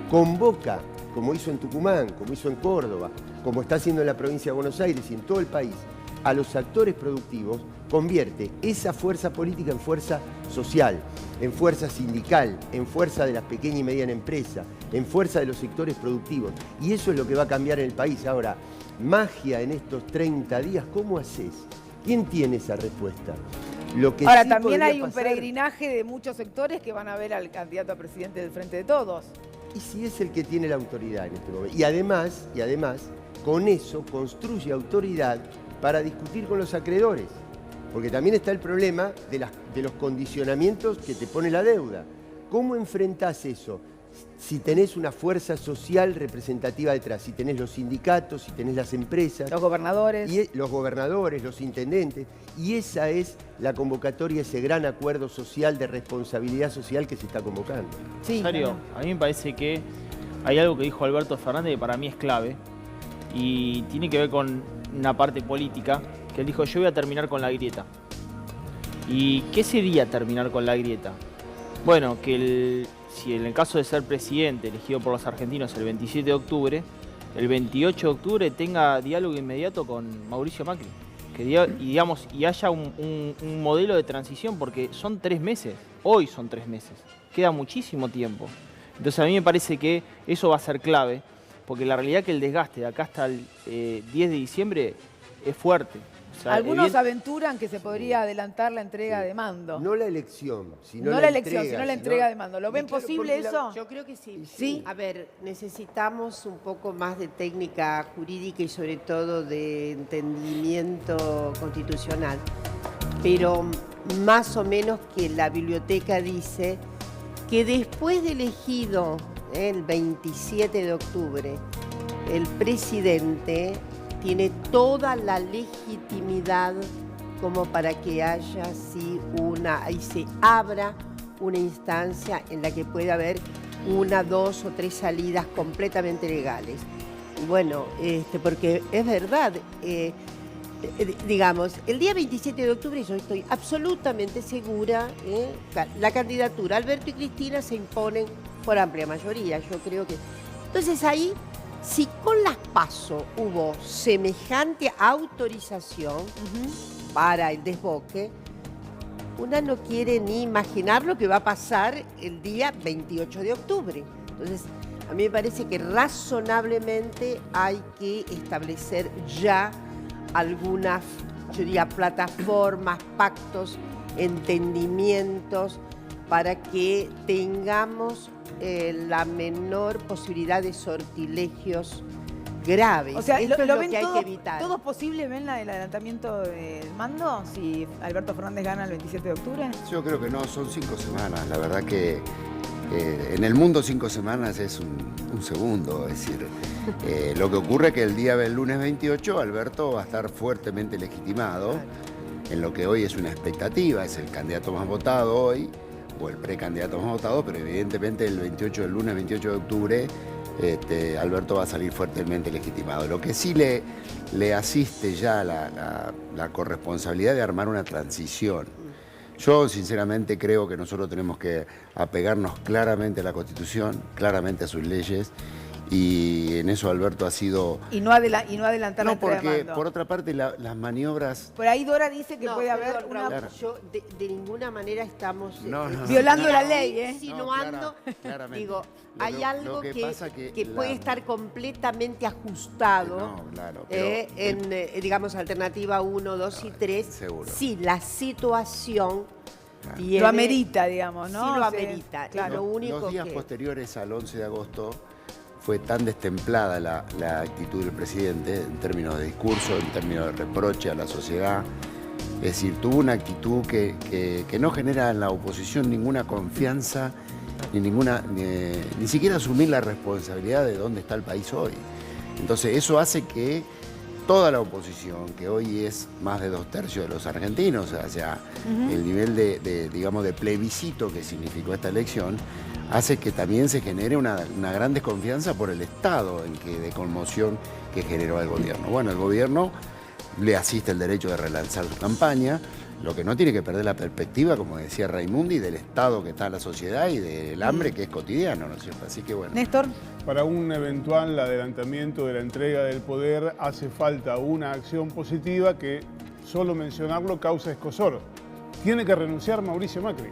convoca, como hizo en Tucumán, como hizo en Córdoba, como está haciendo en la provincia de Buenos Aires y en todo el país, a los actores productivos, convierte esa fuerza política en fuerza social, en fuerza sindical, en fuerza de las pequeñas y medianas empresas, en fuerza de los sectores productivos. Y eso es lo que va a cambiar en el país. Ahora, magia en estos 30 días, ¿cómo haces? ¿Quién tiene esa respuesta? Ahora, también hay un peregrinaje de muchos sectores que van a ver al candidato a presidente del Frente de Todos. Y si es el que tiene la autoridad en este momento. Y además, con eso construye autoridad para discutir con los acreedores. Porque también está el problema de los condicionamientos que te pone la deuda. ¿Cómo enfrentás eso? Si tenés una fuerza social representativa detrás, si tenés los sindicatos, si tenés las empresas. Los gobernadores. Los gobernadores, los intendentes. Y esa es la convocatoria, ese gran acuerdo social de responsabilidad social que se está convocando. Sí, Rosario, a mí me parece que hay algo que dijo Alberto Fernández que para mí es clave, Y tiene que ver con una parte política, que él dijo, yo voy a terminar con la grieta. ¿Y qué sería terminar con la grieta? Bueno, que si en el caso de ser presidente elegido por los argentinos el 27 de octubre, el 28 de octubre tenga diálogo inmediato con Mauricio Macri. Y haya un modelo de transición, porque son 3 meses, hoy son 3 meses, queda muchísimo tiempo. Entonces a mí me parece que eso va a ser clave, porque la realidad es que el desgaste de acá hasta el 10 de diciembre es fuerte. O sea, algunos aventuran que se podría adelantar la entrega de mando. No la elección, sino no la la elección, entrega, sino la entrega de mando. ¿Lo ven claro, posible porque eso? Yo creo que sí. ¿Sí? A ver, necesitamos un poco más de técnica jurídica y sobre todo de entendimiento constitucional. Pero más o menos que la biblioteca dice que después de elegido el 27 de octubre, el presidente tiene toda la legitimidad como para que haya así ahí se abra una instancia en la que pueda haber 1, 2 o 3 salidas completamente legales. Y bueno, porque es verdad, digamos, el día 27 de octubre yo estoy absolutamente segura, la candidatura Alberto y Cristina se imponen por amplia mayoría, yo creo que... Entonces ahí, si con las PASO hubo semejante autorización para el desboque, una no quiere ni imaginar lo que va a pasar el día 28 de octubre. Entonces, a mí me parece que razonablemente hay que establecer ya algunas, yo diría, plataformas, pactos, entendimientos, para que tengamos la menor posibilidad de sortilegios graves. O sea, esto es lo ven que hay todo, que evitar. ¿todo posible ven el adelantamiento del mando si Alberto Fernández gana el 27 de octubre? Yo creo que no, son 5 semanas. La verdad que en el mundo 5 semanas es un segundo. Es decir, lo que ocurre es que el día del lunes 28 Alberto va a estar fuertemente legitimado en lo que hoy es una expectativa, es el candidato más votado hoy, o el precandidato más votado, pero evidentemente el lunes 28 de octubre Alberto va a salir fuertemente legitimado. Lo que sí le asiste ya la corresponsabilidad de armar una transición. Yo sinceramente creo que nosotros tenemos que apegarnos claramente a la Constitución, claramente a sus leyes, y en eso Alberto ha sido... Y no adelantar la entrega de porque mando. por otra parte las maniobras... Por ahí Dora dice que No, puede haber perdón, una... Raúl, yo de ninguna manera estamos violando la ley, insinuando. Claramente. Digo, Lo hay que- algo lo que que, pasa que puede la- estar completamente ajustado No, claro, pero- en, digamos, alternativa 1, 2 y 3. seguro. Si la situación tiene... Lo amerita, digamos, ¿no? Sí, lo Sí, amerita. claro. Es lo único Los días que... posteriores al 11 de agosto fue tan destemplada la actitud del presidente en términos de discurso, en términos de reproche a la sociedad. Es decir, tuvo una actitud que no genera en la oposición ninguna confianza, ni siquiera asumir la responsabilidad de dónde está el país hoy. Entonces eso hace que toda la oposición, que hoy es más de 2/3 de los argentinos, o sea, el nivel digamos, de plebiscito que significó esta elección, hace que también se genere una gran desconfianza por el estado de conmoción que generó el gobierno. Bueno, el gobierno le asiste el derecho de relanzar su campaña, lo que no tiene que perder la perspectiva, como decía Raimundi, del estado que está la sociedad y del hambre que es cotidiano, ¿no es cierto? Así que bueno. Néstor. Para un eventual adelantamiento de la entrega del poder hace falta una acción positiva que, solo mencionarlo, causa escozor. Tiene que renunciar Mauricio Macri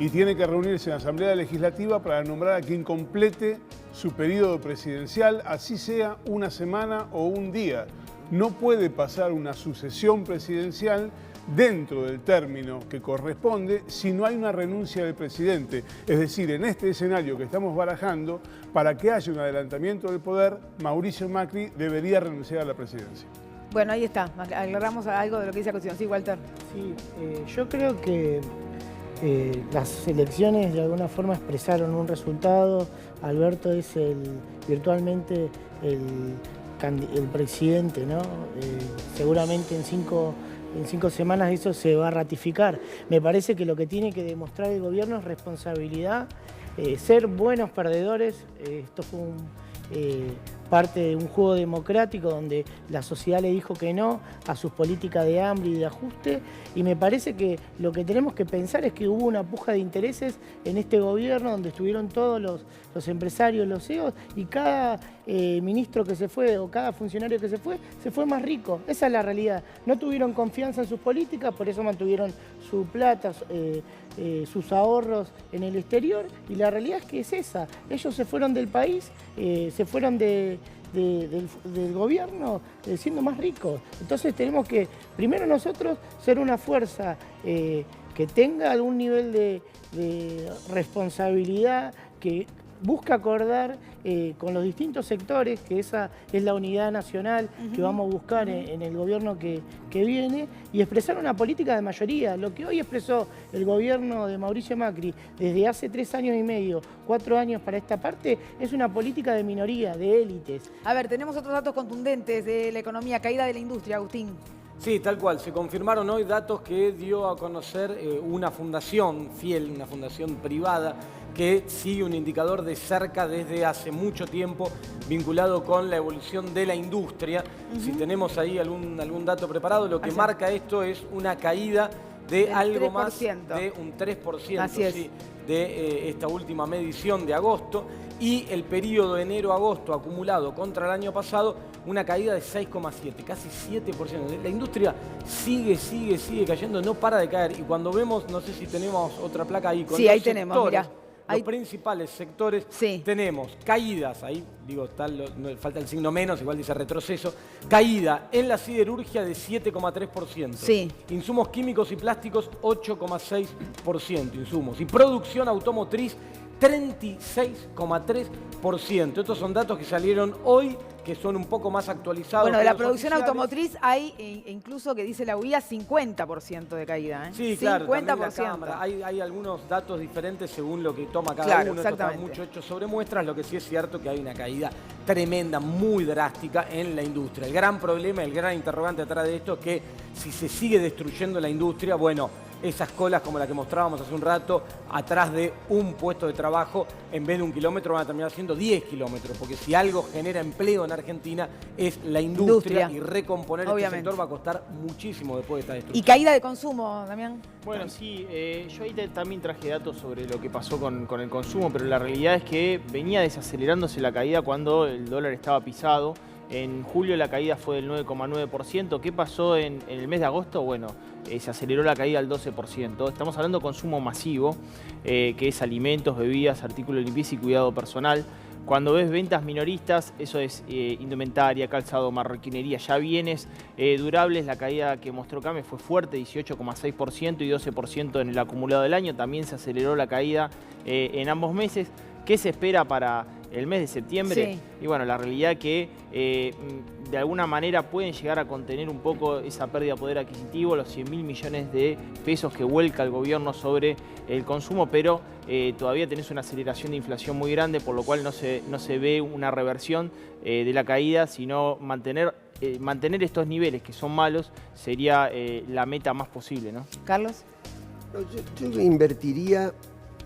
y tiene que reunirse en la Asamblea Legislativa para nombrar a quien complete su periodo presidencial, así sea una semana o un día. No puede pasar una sucesión presidencial dentro del término que corresponde si no hay una renuncia del presidente. Es decir, en este escenario que estamos barajando, para que haya un adelantamiento del poder, Mauricio Macri debería renunciar a la presidencia. Bueno, ahí está. Aclaramos algo de lo que dice la Constitución. Sí, Walter. Sí, yo creo que las elecciones de alguna forma expresaron un resultado. Alberto es virtualmente el presidente, ¿no? Seguramente en cinco semanas eso se va a ratificar. Me parece que lo que tiene que demostrar el gobierno es responsabilidad, ser buenos perdedores. Esto fue parte de un juego democrático donde la sociedad le dijo que no a sus políticas de hambre y de ajuste, y me parece que lo que tenemos que pensar es que hubo una puja de intereses en este gobierno donde estuvieron todos los empresarios, los CEOs, y cada ministro que se fue o cada funcionario que se fue más rico. Esa es la realidad. No tuvieron confianza en sus políticas, por eso mantuvieron su plata, sus ahorros en el exterior, y la realidad es que es esa. Ellos se fueron del país, se fueron del gobierno siendo más ricos. Entonces tenemos que, primero nosotros, ser una fuerza que tenga algún nivel de responsabilidad, que busca acordar con los distintos sectores, que esa es la unidad nacional que vamos a buscar en el gobierno que viene, y expresar una política de mayoría. Lo que hoy expresó el gobierno de Mauricio Macri desde hace 3 años y medio, 4 años para esta parte, es una política de minoría, de élites. A ver, tenemos otros datos contundentes de la economía, caída de la industria, Agustín. Sí, tal cual. Se confirmaron hoy datos que dio a conocer una fundación fiel, una fundación privada, que sigue un indicador de cerca desde hace mucho tiempo vinculado con la evolución de la industria. Si tenemos ahí algún dato preparado, lo que marca esto es una caída de algo 3%. Más de un 3%. Así es. Sí, de esta última medición de agosto, y el periodo de enero-agosto acumulado contra el año pasado, una caída de 6,7, casi 7%. La industria sigue cayendo, no para de caer. Y cuando vemos, no sé si tenemos otra placa ahí, con sí, ahí tenemos, mirá. Los principales sectores, tenemos caídas, ahí digo, falta el signo menos, igual dice retroceso, caída en la siderurgia de 7,3%, sí. Insumos químicos y plásticos 8,6%, insumos, y producción automotriz 36,3%. Estos son datos que salieron hoy, que son un poco más actualizados. Bueno, de la producción automotriz hay incluso que dice la UIA 50% de caída. Sí, claro, 50%. Hay algunos datos diferentes según lo que toma cada uno. Esto está mucho hecho sobre muestras. Lo que sí es cierto que hay una caída tremenda, muy drástica en la industria. El gran problema, el gran interrogante atrás de esto es que si se sigue destruyendo la industria, bueno, esas colas como la que mostrábamos hace un rato, atrás de un puesto de trabajo, en vez de 1 kilómetro van a terminar siendo 10 kilómetros, porque si algo genera empleo en Argentina es la industria. Y recomponer este sector va a costar muchísimo después de esta destrucción. ¿Y caída de consumo, Damián? Bueno, sí, yo ahí también traje datos sobre lo que pasó con el consumo, pero la realidad es que venía desacelerándose la caída cuando el dólar estaba pisado. En julio la caída fue del 9,9%. ¿Qué pasó en el mes de agosto? Bueno, se aceleró la caída al 12%. Estamos hablando de consumo masivo, que es alimentos, bebidas, artículos de limpieza y cuidado personal. Cuando ves ventas minoristas, eso es indumentaria, calzado, marroquinería, ya bienes durables, la caída que mostró Came fue fuerte, 18,6% y 12% en el acumulado del año. También se aceleró la caída en ambos meses. ¿Qué se espera para el mes de septiembre? Sí. Y bueno, la realidad que de alguna manera pueden llegar a contener un poco esa pérdida de poder adquisitivo, los 100.000 millones de pesos que vuelca el gobierno sobre el consumo, pero todavía tenés una aceleración de inflación muy grande, por lo cual no se ve una reversión de la caída, sino mantener estos niveles que son malos sería la meta más posible, ¿no? Carlos. No, yo invertiría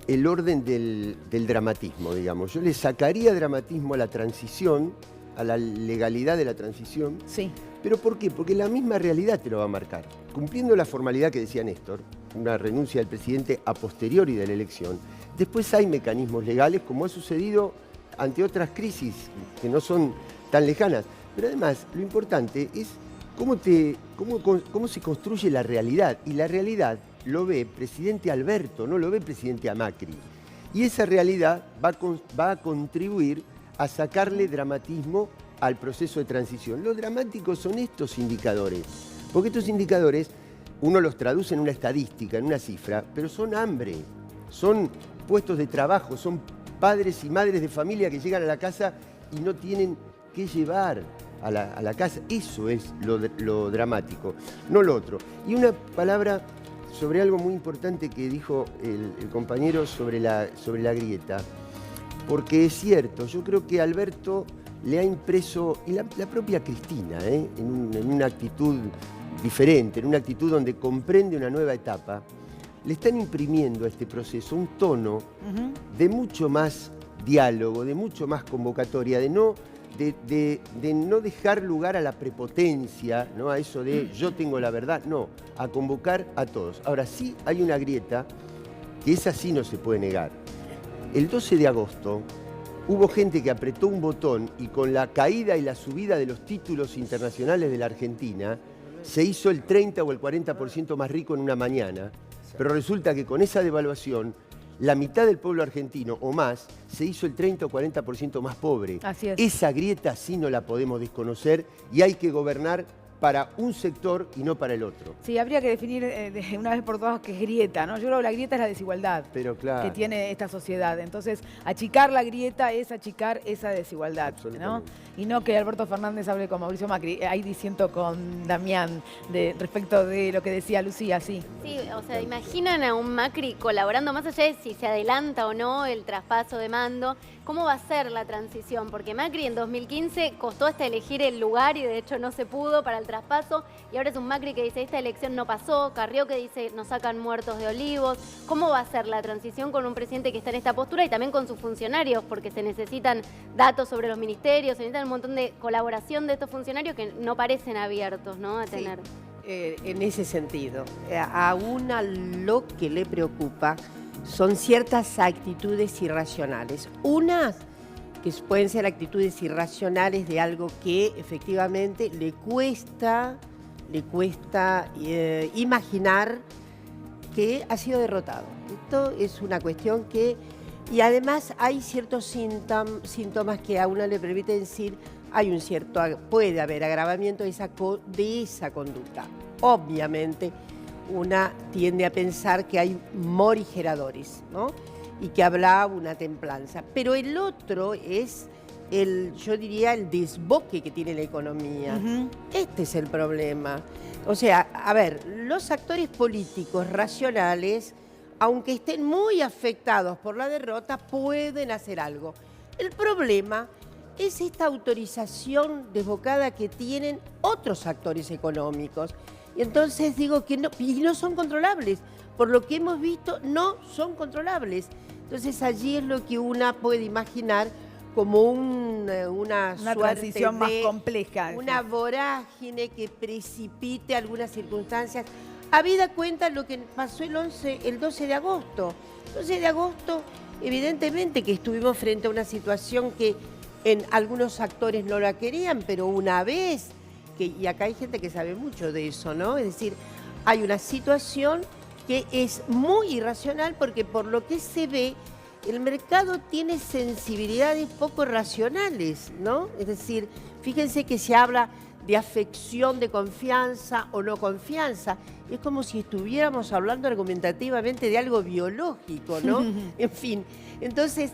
el orden del dramatismo, digamos. Yo le sacaría dramatismo a la transición, a la legalidad de la transición. Sí. ¿Pero por qué? Porque la misma realidad te lo va a marcar. Cumpliendo la formalidad que decía Néstor, una renuncia del presidente a posteriori de la elección, después hay mecanismos legales, como ha sucedido ante otras crisis que no son tan lejanas. Pero además, lo importante es cómo se construye la realidad. Y la realidad lo ve presidente Alberto, no lo ve presidente Macri. Y esa realidad va a contribuir a sacarle dramatismo al proceso de transición. Lo dramático son estos indicadores, porque estos indicadores uno los traduce en una estadística, en una cifra, pero son hambre, son puestos de trabajo, son padres y madres de familia que llegan a la casa y no tienen qué llevar a la casa. Eso es lo dramático, no lo otro. Y una palabra sobre algo muy importante que dijo el compañero sobre la grieta, porque es cierto, yo creo que Alberto le ha impreso, y la propia Cristina, en una actitud diferente, en una actitud donde comprende una nueva etapa, le están imprimiendo a este proceso un tono de mucho más diálogo, de mucho más convocatoria, de no de no dejar lugar a la prepotencia, ¿no? A eso de yo tengo la verdad, no, a convocar a todos. Ahora sí hay una grieta que esa sí no se puede negar. El 12 de agosto hubo gente que apretó un botón y con la caída y la subida de los títulos internacionales de la Argentina se hizo el 30 o el 40% más rico en una mañana, pero resulta que con esa devaluación la mitad del pueblo argentino o más se hizo el 30 o 40% más pobre. Así es. Esa grieta sí no la podemos desconocer y hay que gobernar para un sector y no para el otro. Sí, habría que definir de una vez por todas qué es grieta, ¿no? Yo creo que la grieta es la desigualdad Pero claro. que tiene esta sociedad. Entonces, achicar la grieta es achicar esa desigualdad, ¿no? Absolutamente. Y no que Alberto Fernández hable con Mauricio Macri. Ahí diciendo con Damián respecto de lo que decía Lucía, sí. Sí, o sea, imaginan a un Macri colaborando, más allá de si se adelanta o no el traspaso de mando, ¿cómo va a ser la transición? Porque Macri en 2015 costó hasta elegir el lugar y de hecho no se pudo para el traspaso, y ahora es un Macri que dice esta elección no pasó, Carrió que dice nos sacan muertos de Olivos. ¿Cómo va a ser la transición con un presidente que está en esta postura y también con sus funcionarios? Porque se necesitan datos sobre los ministerios, se necesitan un montón de colaboración de estos funcionarios que no parecen abiertos, ¿no?, a tener. En ese sentido, a una lo que le preocupa son ciertas actitudes irracionales. Unas que pueden ser actitudes irracionales de algo que efectivamente le cuesta imaginar que ha sido derrotado. Esto es una cuestión que... Y además hay ciertos síntomas que a uno le permiten decir puede haber agravamiento de esa conducta. Obviamente, una tiende a pensar que hay morigeradores, ¿no? Y que habrá una templanza. Pero el otro es, yo diría, el desboque que tiene la economía. Este es el problema. O sea, a ver, los actores políticos racionales, aunque estén muy afectados por la derrota, pueden hacer algo. El problema es esta autorización desbocada que tienen otros actores económicos. Y entonces digo que no, y no son controlables. Por lo que hemos visto, no son controlables. Entonces allí es lo que una puede imaginar como una suerte transición más compleja. Una vorágine que precipite algunas circunstancias. Habida cuenta lo que pasó el 12 de agosto. El 12 de agosto, evidentemente que estuvimos frente a una situación que en algunos actores no la querían, pero una vez, y acá hay gente que sabe mucho de eso, ¿no? Es decir, hay una situación que es muy irracional porque por lo que se ve, el mercado tiene sensibilidades poco racionales, ¿no? Es decir, fíjense que se habla de afección, de confianza o no confianza. Es como si estuviéramos hablando argumentativamente de algo biológico, ¿no? En fin, entonces,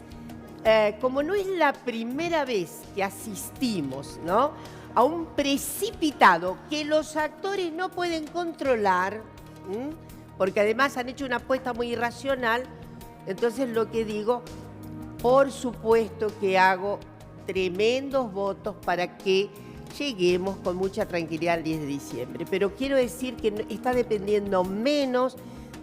como no es la primera vez que asistimos, ¿no?, a un precipitado que los actores no pueden controlar, porque además han hecho una apuesta muy irracional, entonces lo que digo, por supuesto que hago tremendos votos para que lleguemos con mucha tranquilidad al 10 de diciembre. Pero quiero decir que está dependiendo menos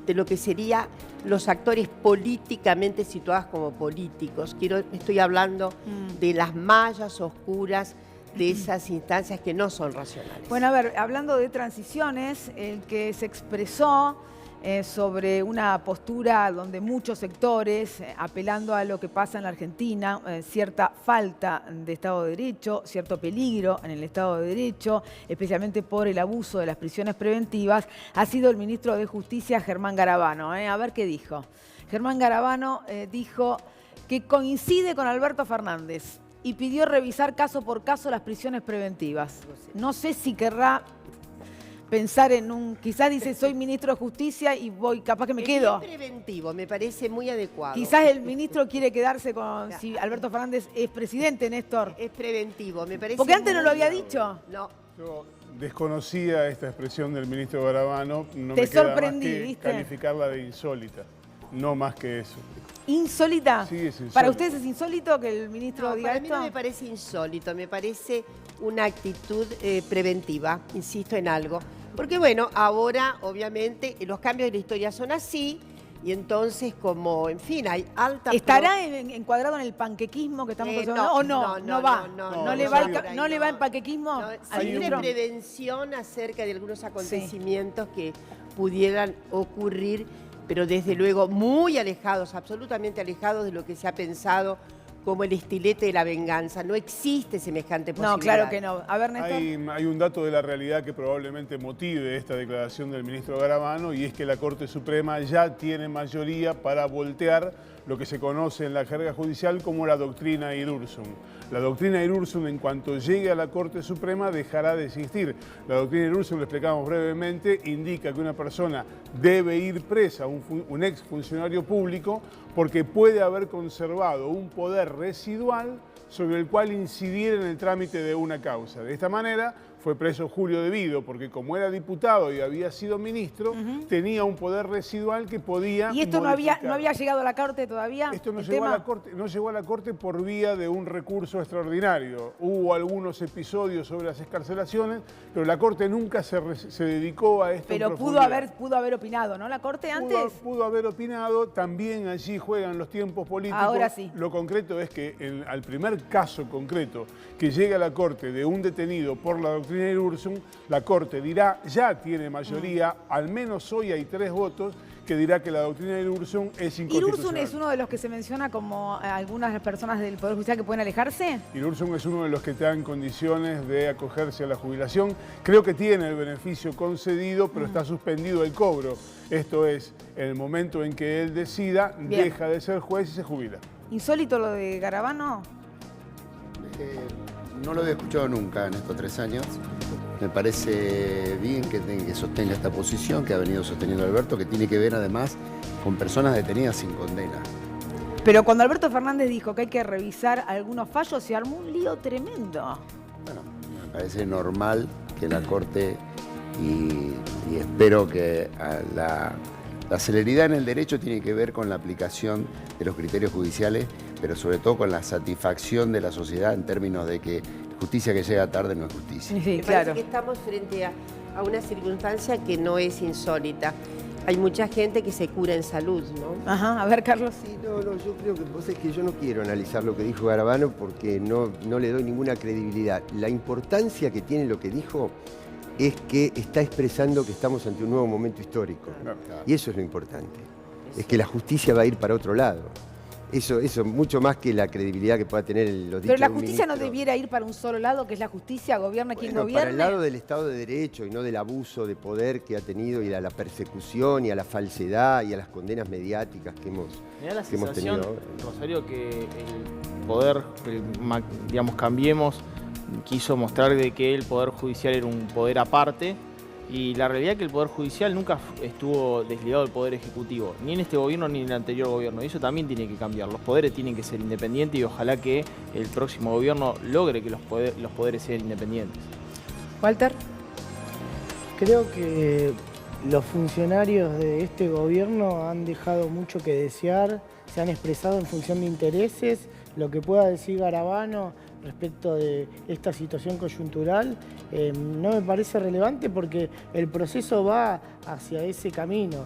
de lo que serían los actores políticamente situados como políticos. Estoy hablando de las mallas oscuras de esas instancias que no son racionales. Bueno, a ver, hablando de transiciones, el que se expresó sobre una postura donde muchos sectores, apelando a lo que pasa en la Argentina, cierta falta de Estado de Derecho, cierto peligro en el Estado de Derecho, especialmente por el abuso de las prisiones preventivas, ha sido el ministro de Justicia, Germán Garabano. A ver qué dijo. Germán Garabano dijo que coincide con Alberto Fernández y pidió revisar caso por caso las prisiones preventivas. No sé si querrá pensar en quizás dice, soy ministro de Justicia y voy, capaz que me quedo. Es preventivo, me parece muy adecuado. Quizás el ministro quiere quedarse con, si Alberto Fernández es presidente, Néstor. Es preventivo, me parece. Porque antes no lo había dicho. No. Yo desconocía esta expresión del ministro Garabano, no Te me queda sorprendí, más que ¿viste? calificarla de insólita, no más que eso. ¿Insólita? Sí, es insólito. ¿Para ustedes es insólito que el ministro diga para mí esto? no me parece insólito, me parece una actitud preventiva, insisto en algo. Porque bueno, ahora obviamente los cambios de la historia son así Y entonces, como, en fin, hay alta... ¿Estará encuadrado en el panquequismo que estamos hablando? ¿O no? No va. ¿No le va el panquequismo? No, hay una prevención acerca de algunos acontecimientos que pudieran ocurrir, pero desde luego muy alejados, absolutamente alejados de lo que se ha pensado como el estilete de la venganza. No existe semejante posibilidad. No, claro que no. A ver, Néstor. Hay un dato de la realidad que probablemente motive esta declaración del ministro Garabano, y es que la Corte Suprema ya tiene mayoría para voltear lo que se conoce en la jerga judicial como la doctrina Irurzun. La doctrina Irurzun, en cuanto llegue a la Corte Suprema, dejará de existir. La doctrina Irurzun, lo explicamos brevemente, indica que una persona debe ir presa, un exfuncionario público, porque puede haber conservado un poder residual sobre el cual incidiera en el trámite de una causa. De esta manera fue preso Julio De Vido, porque como era diputado y había sido ministro, tenía un poder residual que podía ¿Y esto no había llegado a la Corte todavía? Esto no llegó a la Corte por vía de un recurso extraordinario. Hubo algunos episodios sobre las excarcelaciones, pero la Corte nunca se dedicó a esto. Pero pudo haber opinado, ¿no? La Corte antes. Pudo haber opinado, también allí juegan los tiempos políticos. Ahora sí. Lo concreto es que al primer caso concreto que llega a la Corte de un detenido por la doctrina Irurzun, la Corte dirá, ya tiene mayoría, al menos hoy hay 3 votos, que dirá que la doctrina Irurzun es inconstitucional. ¿Irurzun es uno de los que se menciona como algunas personas del Poder Judicial que pueden alejarse? Irurzun es uno de los que está en condiciones de acogerse a la jubilación. Creo que tiene el beneficio concedido, pero está suspendido el cobro. Esto es, en el momento en que él decida, deja de ser juez y se jubila. ¿Insólito lo de Garabano? No lo había escuchado nunca en estos 3 años. Me parece bien que sostenga esta posición que ha venido sosteniendo Alberto, que tiene que ver además con personas detenidas sin condena. Pero cuando Alberto Fernández dijo que hay que revisar algunos fallos, se armó un lío tremendo. Bueno, me parece normal que la Corte, y espero que la celeridad en el derecho tiene que ver con la aplicación de los criterios judiciales, pero sobre todo con la satisfacción de la sociedad en términos de que justicia que llega tarde no es justicia. Sí, claro. Parece que estamos frente a una circunstancia que no es insólita. Hay mucha gente que se cura en salud, ¿no? Ajá, a ver, Carlos. Sí, no, yo creo que vos es que yo no quiero analizar lo que dijo Garabano porque no le doy ninguna credibilidad. La importancia que tiene lo que dijo es que está expresando que estamos ante un nuevo momento histórico. Y eso es lo importante. Es que la justicia va a ir para otro lado. Eso mucho más que la credibilidad que pueda tener los dichos. Pero la justicia no debiera ir para un solo lado, que es la justicia, gobierna quien gobierne. Para el lado del Estado de Derecho y no del abuso de poder que ha tenido y a la persecución y a la falsedad y a las condenas mediáticas que hemos tenido. Rosario, que el poder, digamos, Cambiemos, quiso mostrar de que el Poder Judicial era un poder aparte. Y la realidad es que el Poder Judicial nunca estuvo desligado del Poder Ejecutivo, ni en este gobierno ni en el anterior gobierno. Y eso también tiene que cambiar. Los poderes tienen que ser independientes y ojalá que el próximo gobierno logre que los poderes sean independientes. Walter. Creo que los funcionarios de este gobierno han dejado mucho que desear, se han expresado en función de intereses. Lo que pueda decir Garabano respecto de esta situación coyuntural no me parece relevante porque el proceso va hacia ese camino.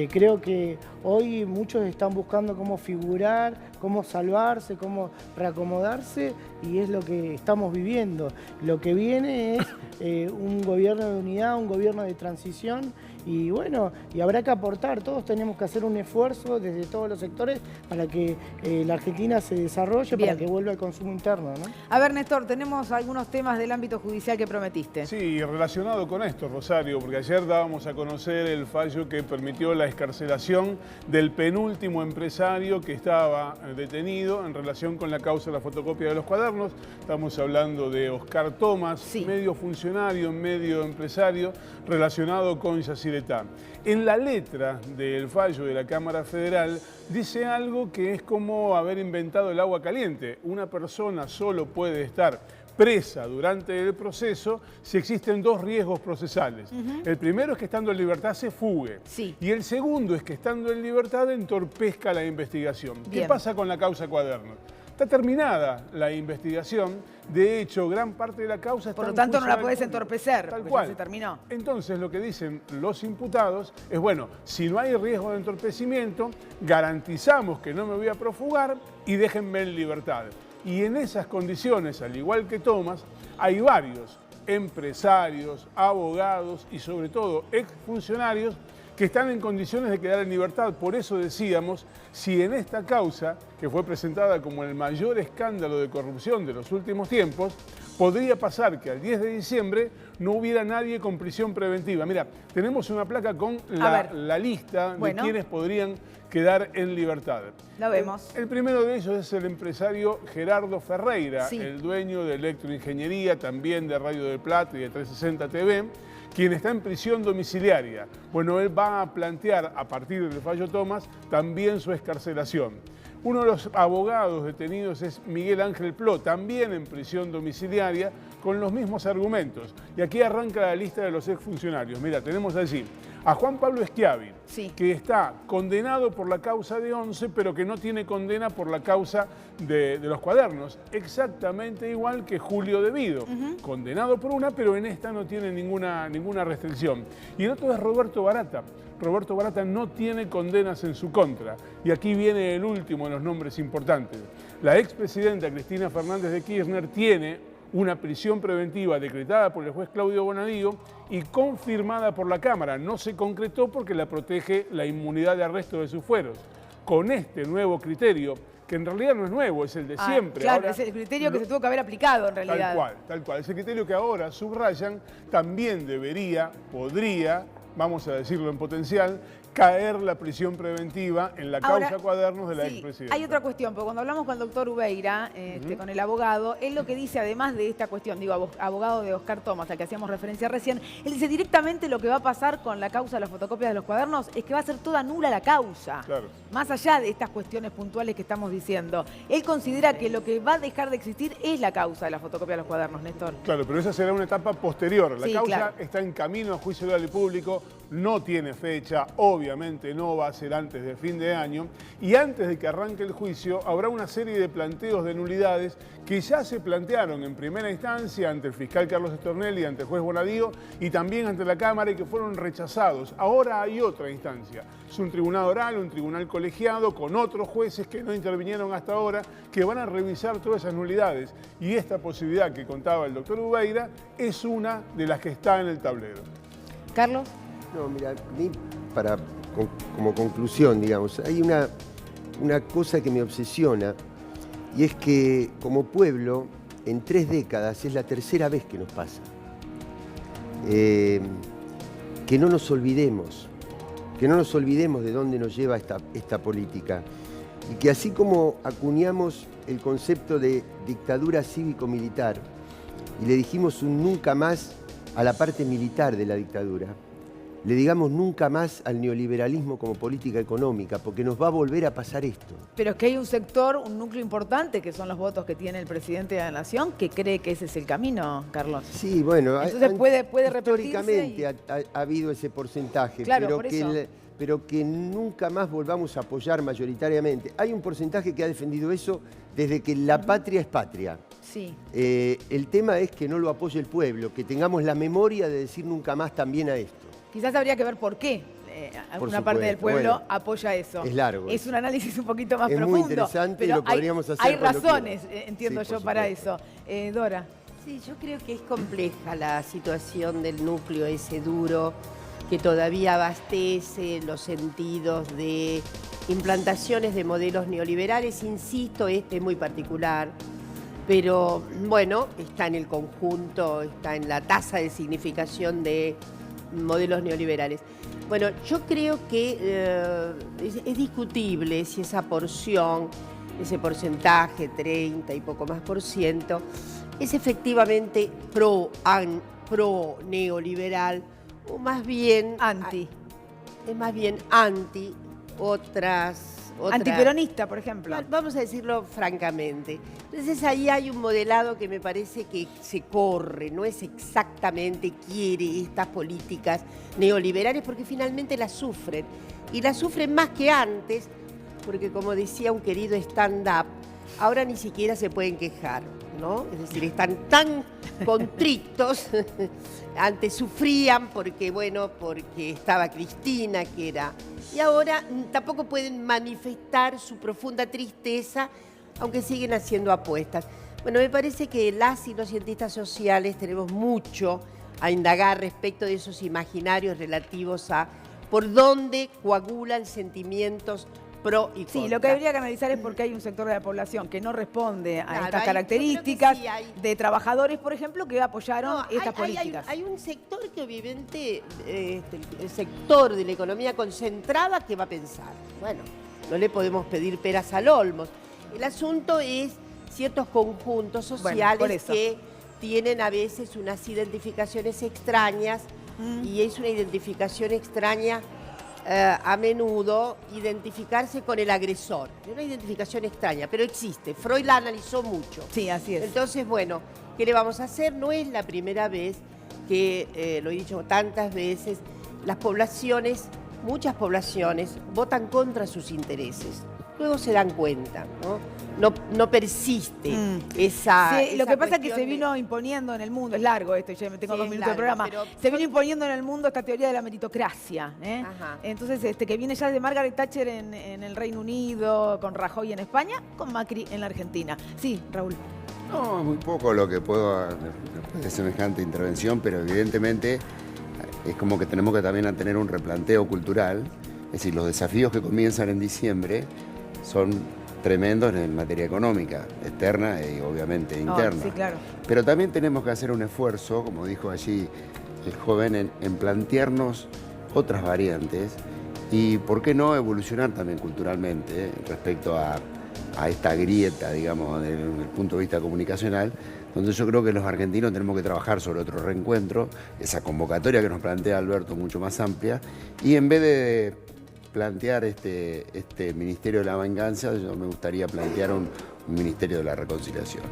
Creo que hoy muchos están buscando cómo figurar, cómo salvarse, cómo reacomodarse y es lo que estamos viviendo. Lo que viene es un gobierno de unidad, un gobierno de transición y bueno, y habrá que aportar, todos tenemos que hacer un esfuerzo desde todos los sectores para que la Argentina se desarrolle, para que vuelva al consumo interno, ¿no? A ver, Néstor, tenemos algunos temas del ámbito judicial que prometiste. Sí, relacionado con esto, Rosario, porque ayer dábamos a conocer el fallo que permitió la excarcelación del penúltimo empresario que estaba detenido en relación con la causa de la fotocopia de los cuadernos. Estamos hablando de Oscar Tomás, medio funcionario, medio empresario, relacionado con Yacyretá. En la letra del fallo de la Cámara Federal dice algo que es como haber inventado el agua caliente. Una persona solo puede estar presa durante el proceso si existen 2 riesgos procesales. El primero es que estando en libertad se fugue. Y el segundo es que estando en libertad entorpezca la investigación. ¿Qué pasa con la causa Cuadernos? Está terminada la investigación. De hecho, gran parte de la causa está Por lo en tanto, no juicio la podés electrónico. entorpecer, Tal porque cual. ya se terminó. Entonces, lo que dicen los imputados es, bueno, si no hay riesgo de entorpecimiento, garantizamos que no me voy a profugar y déjenme en libertad. Y en esas condiciones, al igual que Tomás, hay varios empresarios, abogados y sobre todo exfuncionarios que están en condiciones de quedar en libertad. Por eso decíamos, si en esta causa, que fue presentada como el mayor escándalo de corrupción de los últimos tiempos, podría pasar que al 10 de diciembre no hubiera nadie con prisión preventiva. Mira, tenemos una placa con la lista de quienes podrían quedar en libertad. Lo vemos. El primero de ellos es el empresario Gerardo Ferreira, el dueño de Electroingeniería, también de Radio del Plata y de 360 TV, quien está en prisión domiciliaria. Bueno, él va a plantear, a partir del fallo Tomás, también su excarcelación. Uno de los abogados detenidos es Miguel Ángel Pló, también en prisión domiciliaria, con los mismos argumentos. Y aquí arranca la lista de los exfuncionarios. Mira, tenemos allí a Juan Pablo Schiavi, que está condenado por la causa de 11, pero que no tiene condena por la causa de los cuadernos. Exactamente igual que Julio Devido, condenado por una, pero en esta no tiene ninguna restricción. Y el otro es Roberto Barata. Roberto Barata no tiene condenas en su contra. Y aquí viene el último de los nombres importantes. La expresidenta Cristina Fernández de Kirchner tiene una prisión preventiva decretada por el juez Claudio Bonadío y confirmada por la Cámara. No se concretó porque la protege la inmunidad de arresto de sus fueros. Con este nuevo criterio, que en realidad no es nuevo, es el de siempre. Claro, ahora, es el criterio que se tuvo que haber aplicado en realidad. Tal cual. Ese criterio que ahora subrayan también podría, vamos a decirlo en potencial, caer la prisión preventiva en la causa Cuadernos de la expresidenta. Hay otra cuestión, porque cuando hablamos con el doctor Ubeira, con el abogado, él lo que dice, además de esta cuestión, abogado de Oscar Tomás, al que hacíamos referencia recién, él dice directamente lo que va a pasar con la causa de las fotocopias de los cuadernos es que va a ser toda nula la causa. Claro. Más allá de estas cuestiones puntuales que estamos diciendo. Él considera que lo que va a dejar de existir es la causa de la fotocopia de los cuadernos, Néstor. Claro, pero esa será una etapa posterior. La causa está en camino a juicio oral y público, no tiene fecha, obviamente no va a ser antes de fin de año, y antes de que arranque el juicio habrá una serie de planteos de nulidades que ya se plantearon en primera instancia ante el fiscal Carlos Stornelli, ante el juez Bonadío y también ante la Cámara y que fueron rechazados. Ahora hay otra instancia. Es un tribunal oral, un tribunal colegiado con otros jueces que no intervinieron hasta ahora, que van a revisar todas esas nulidades. Y esta posibilidad que contaba el doctor Ubeira es una de las que está en el tablero. Carlos. No, mira, a mí, como conclusión, digamos, hay una cosa que me obsesiona y es que como pueblo, en 3 décadas, es la tercera vez que nos pasa. Que no nos olvidemos de dónde nos lleva esta política y que así como acuñamos el concepto de dictadura cívico-militar y le dijimos un nunca más a la parte militar de la dictadura, le digamos nunca más al neoliberalismo como política económica, porque nos va a volver a pasar esto. Pero es que hay un sector, un núcleo importante, que son los votos que tiene el presidente de la Nación, que cree que ese es el camino, Carlos. Sí, bueno, entonces puede históricamente ha habido ese porcentaje, claro, pero que nunca más volvamos a apoyar mayoritariamente. Hay un porcentaje que ha defendido eso desde que la patria es patria. Sí. El tema es que no lo apoye el pueblo, que tengamos la memoria de decir nunca más también a esto. Quizás habría que ver por qué alguna parte del pueblo apoya eso. Es largo. Es un análisis un poquito más profundo. Es muy interesante, pero lo podríamos hacer hay razones, entiendo yo, para eso. Dora. Sí, yo creo que es compleja la situación del núcleo ese duro, que todavía abastece los sentidos de implantaciones de modelos neoliberales. Insisto, este es muy particular. Pero bueno, está en el conjunto, está en la tasa de significación de modelos neoliberales. Bueno, yo creo que es discutible si esa porción, ese porcentaje, 30 y poco más por ciento, es efectivamente pro neoliberal o más bien anti. Es más bien anti otras. Antiperonista, por ejemplo. Vamos a decirlo francamente. Entonces ahí hay un modelado que me parece que se corre, no es exactamente quiere estas políticas neoliberales porque finalmente las sufren. Y las sufren más que antes, porque como decía un querido stand-up, ahora ni siquiera se pueden quejar, ¿no? Es decir, están tan contritos, antes sufrían porque estaba Cristina, que era... Y ahora tampoco pueden manifestar su profunda tristeza, aunque siguen haciendo apuestas. Bueno, me parece que las y los cientistas sociales tenemos mucho a indagar respecto de esos imaginarios relativos a por dónde coagulan sentimientos pro y contra. Sí, lo que habría que analizar es por qué hay un sector de la población que no responde a Claro, estas yo características creo que sí de trabajadores, por ejemplo, que apoyaron No, estas políticas. Hay un sector que obviamente, el sector de la economía concentrada, que va a pensar. Bueno, no le podemos pedir peras al olmo. El asunto es ciertos conjuntos sociales que tienen a veces unas identificaciones extrañas y es una identificación extraña a menudo identificarse con el agresor. Es una identificación extraña, pero existe. Freud la analizó mucho. Sí, así es. Entonces, bueno, ¿qué le vamos a hacer? No es la primera vez que, lo he dicho tantas veces, las poblaciones, muchas poblaciones, votan contra sus intereses. Luego se dan cuenta, ¿no? No persiste esa... Sí, lo que pasa es que se cuestión vino imponiendo en el mundo, es largo esto, ya tengo Sí, 2 es minutos de largo, programa, pero se vino imponiendo en el mundo esta teoría de la meritocracia. Ajá. Entonces, que viene ya de Margaret Thatcher en el Reino Unido, con Rajoy en España, con Macri en la Argentina. Sí, Raúl. No, muy poco lo que puedo después de semejante intervención, pero evidentemente es como que tenemos que también tener un replanteo cultural. Es decir, los desafíos que comienzan en diciembre son tremendos en materia económica, externa y obviamente interna. Sí, claro. Pero también tenemos que hacer un esfuerzo, como dijo allí el joven, en plantearnos otras variantes y, ¿por qué no, evolucionar también culturalmente respecto a esta grieta, digamos, desde el punto de vista comunicacional, donde yo creo que los argentinos tenemos que trabajar sobre otro reencuentro, esa convocatoria que nos plantea Alberto mucho más amplia, y en vez de plantear este Ministerio de la Venganza, yo me gustaría plantear un Ministerio de la Reconciliación.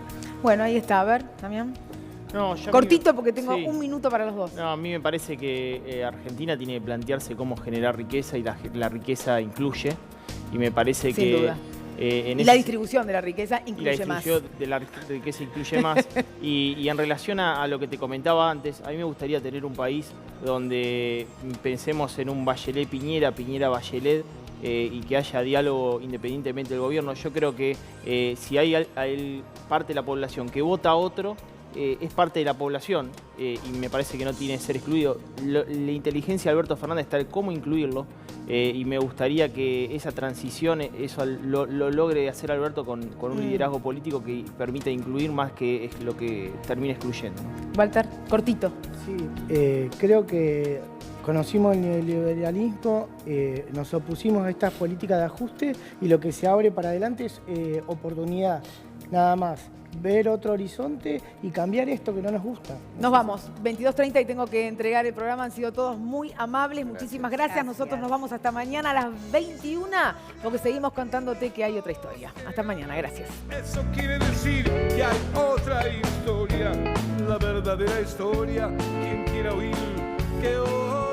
Bueno, ahí está, a ver, Damián. No, yo Cortito porque tengo sí. 1 minuto para los dos. No, a mí me parece que Argentina tiene que plantearse cómo generar riqueza y la riqueza incluye. Y me parece Sin que... duda. En Y la distribución de la riqueza incluye más. Y la distribución de la riqueza incluye más. y en relación a lo que te comentaba antes, a mí me gustaría tener un país donde pensemos en un Bachelet-Piñera, Piñera-Bachelet, y que haya diálogo independientemente del gobierno. Yo creo que si hay parte de la población que vota a otro, es parte de la población y me parece que no tiene que ser excluido. La inteligencia de Alberto Fernández está en cómo incluirlo y me gustaría que esa transición, eso lo logre hacer Alberto con un liderazgo político que permita incluir más que es lo que termina excluyendo. Walter, cortito. Sí, creo que conocimos el neoliberalismo, nos opusimos a estas políticas de ajuste y lo que se abre para adelante es oportunidad, nada más. Ver otro horizonte y cambiar esto que no nos gusta. Nos vamos, 22:30 y tengo que entregar el programa. Han sido todos muy amables, muchísimas gracias. Nosotros nos vamos hasta mañana a las 21 porque seguimos contándote que hay otra historia. Hasta mañana, gracias. Eso quiere decir que hay otra historia, la verdadera historia. Quien quiera oír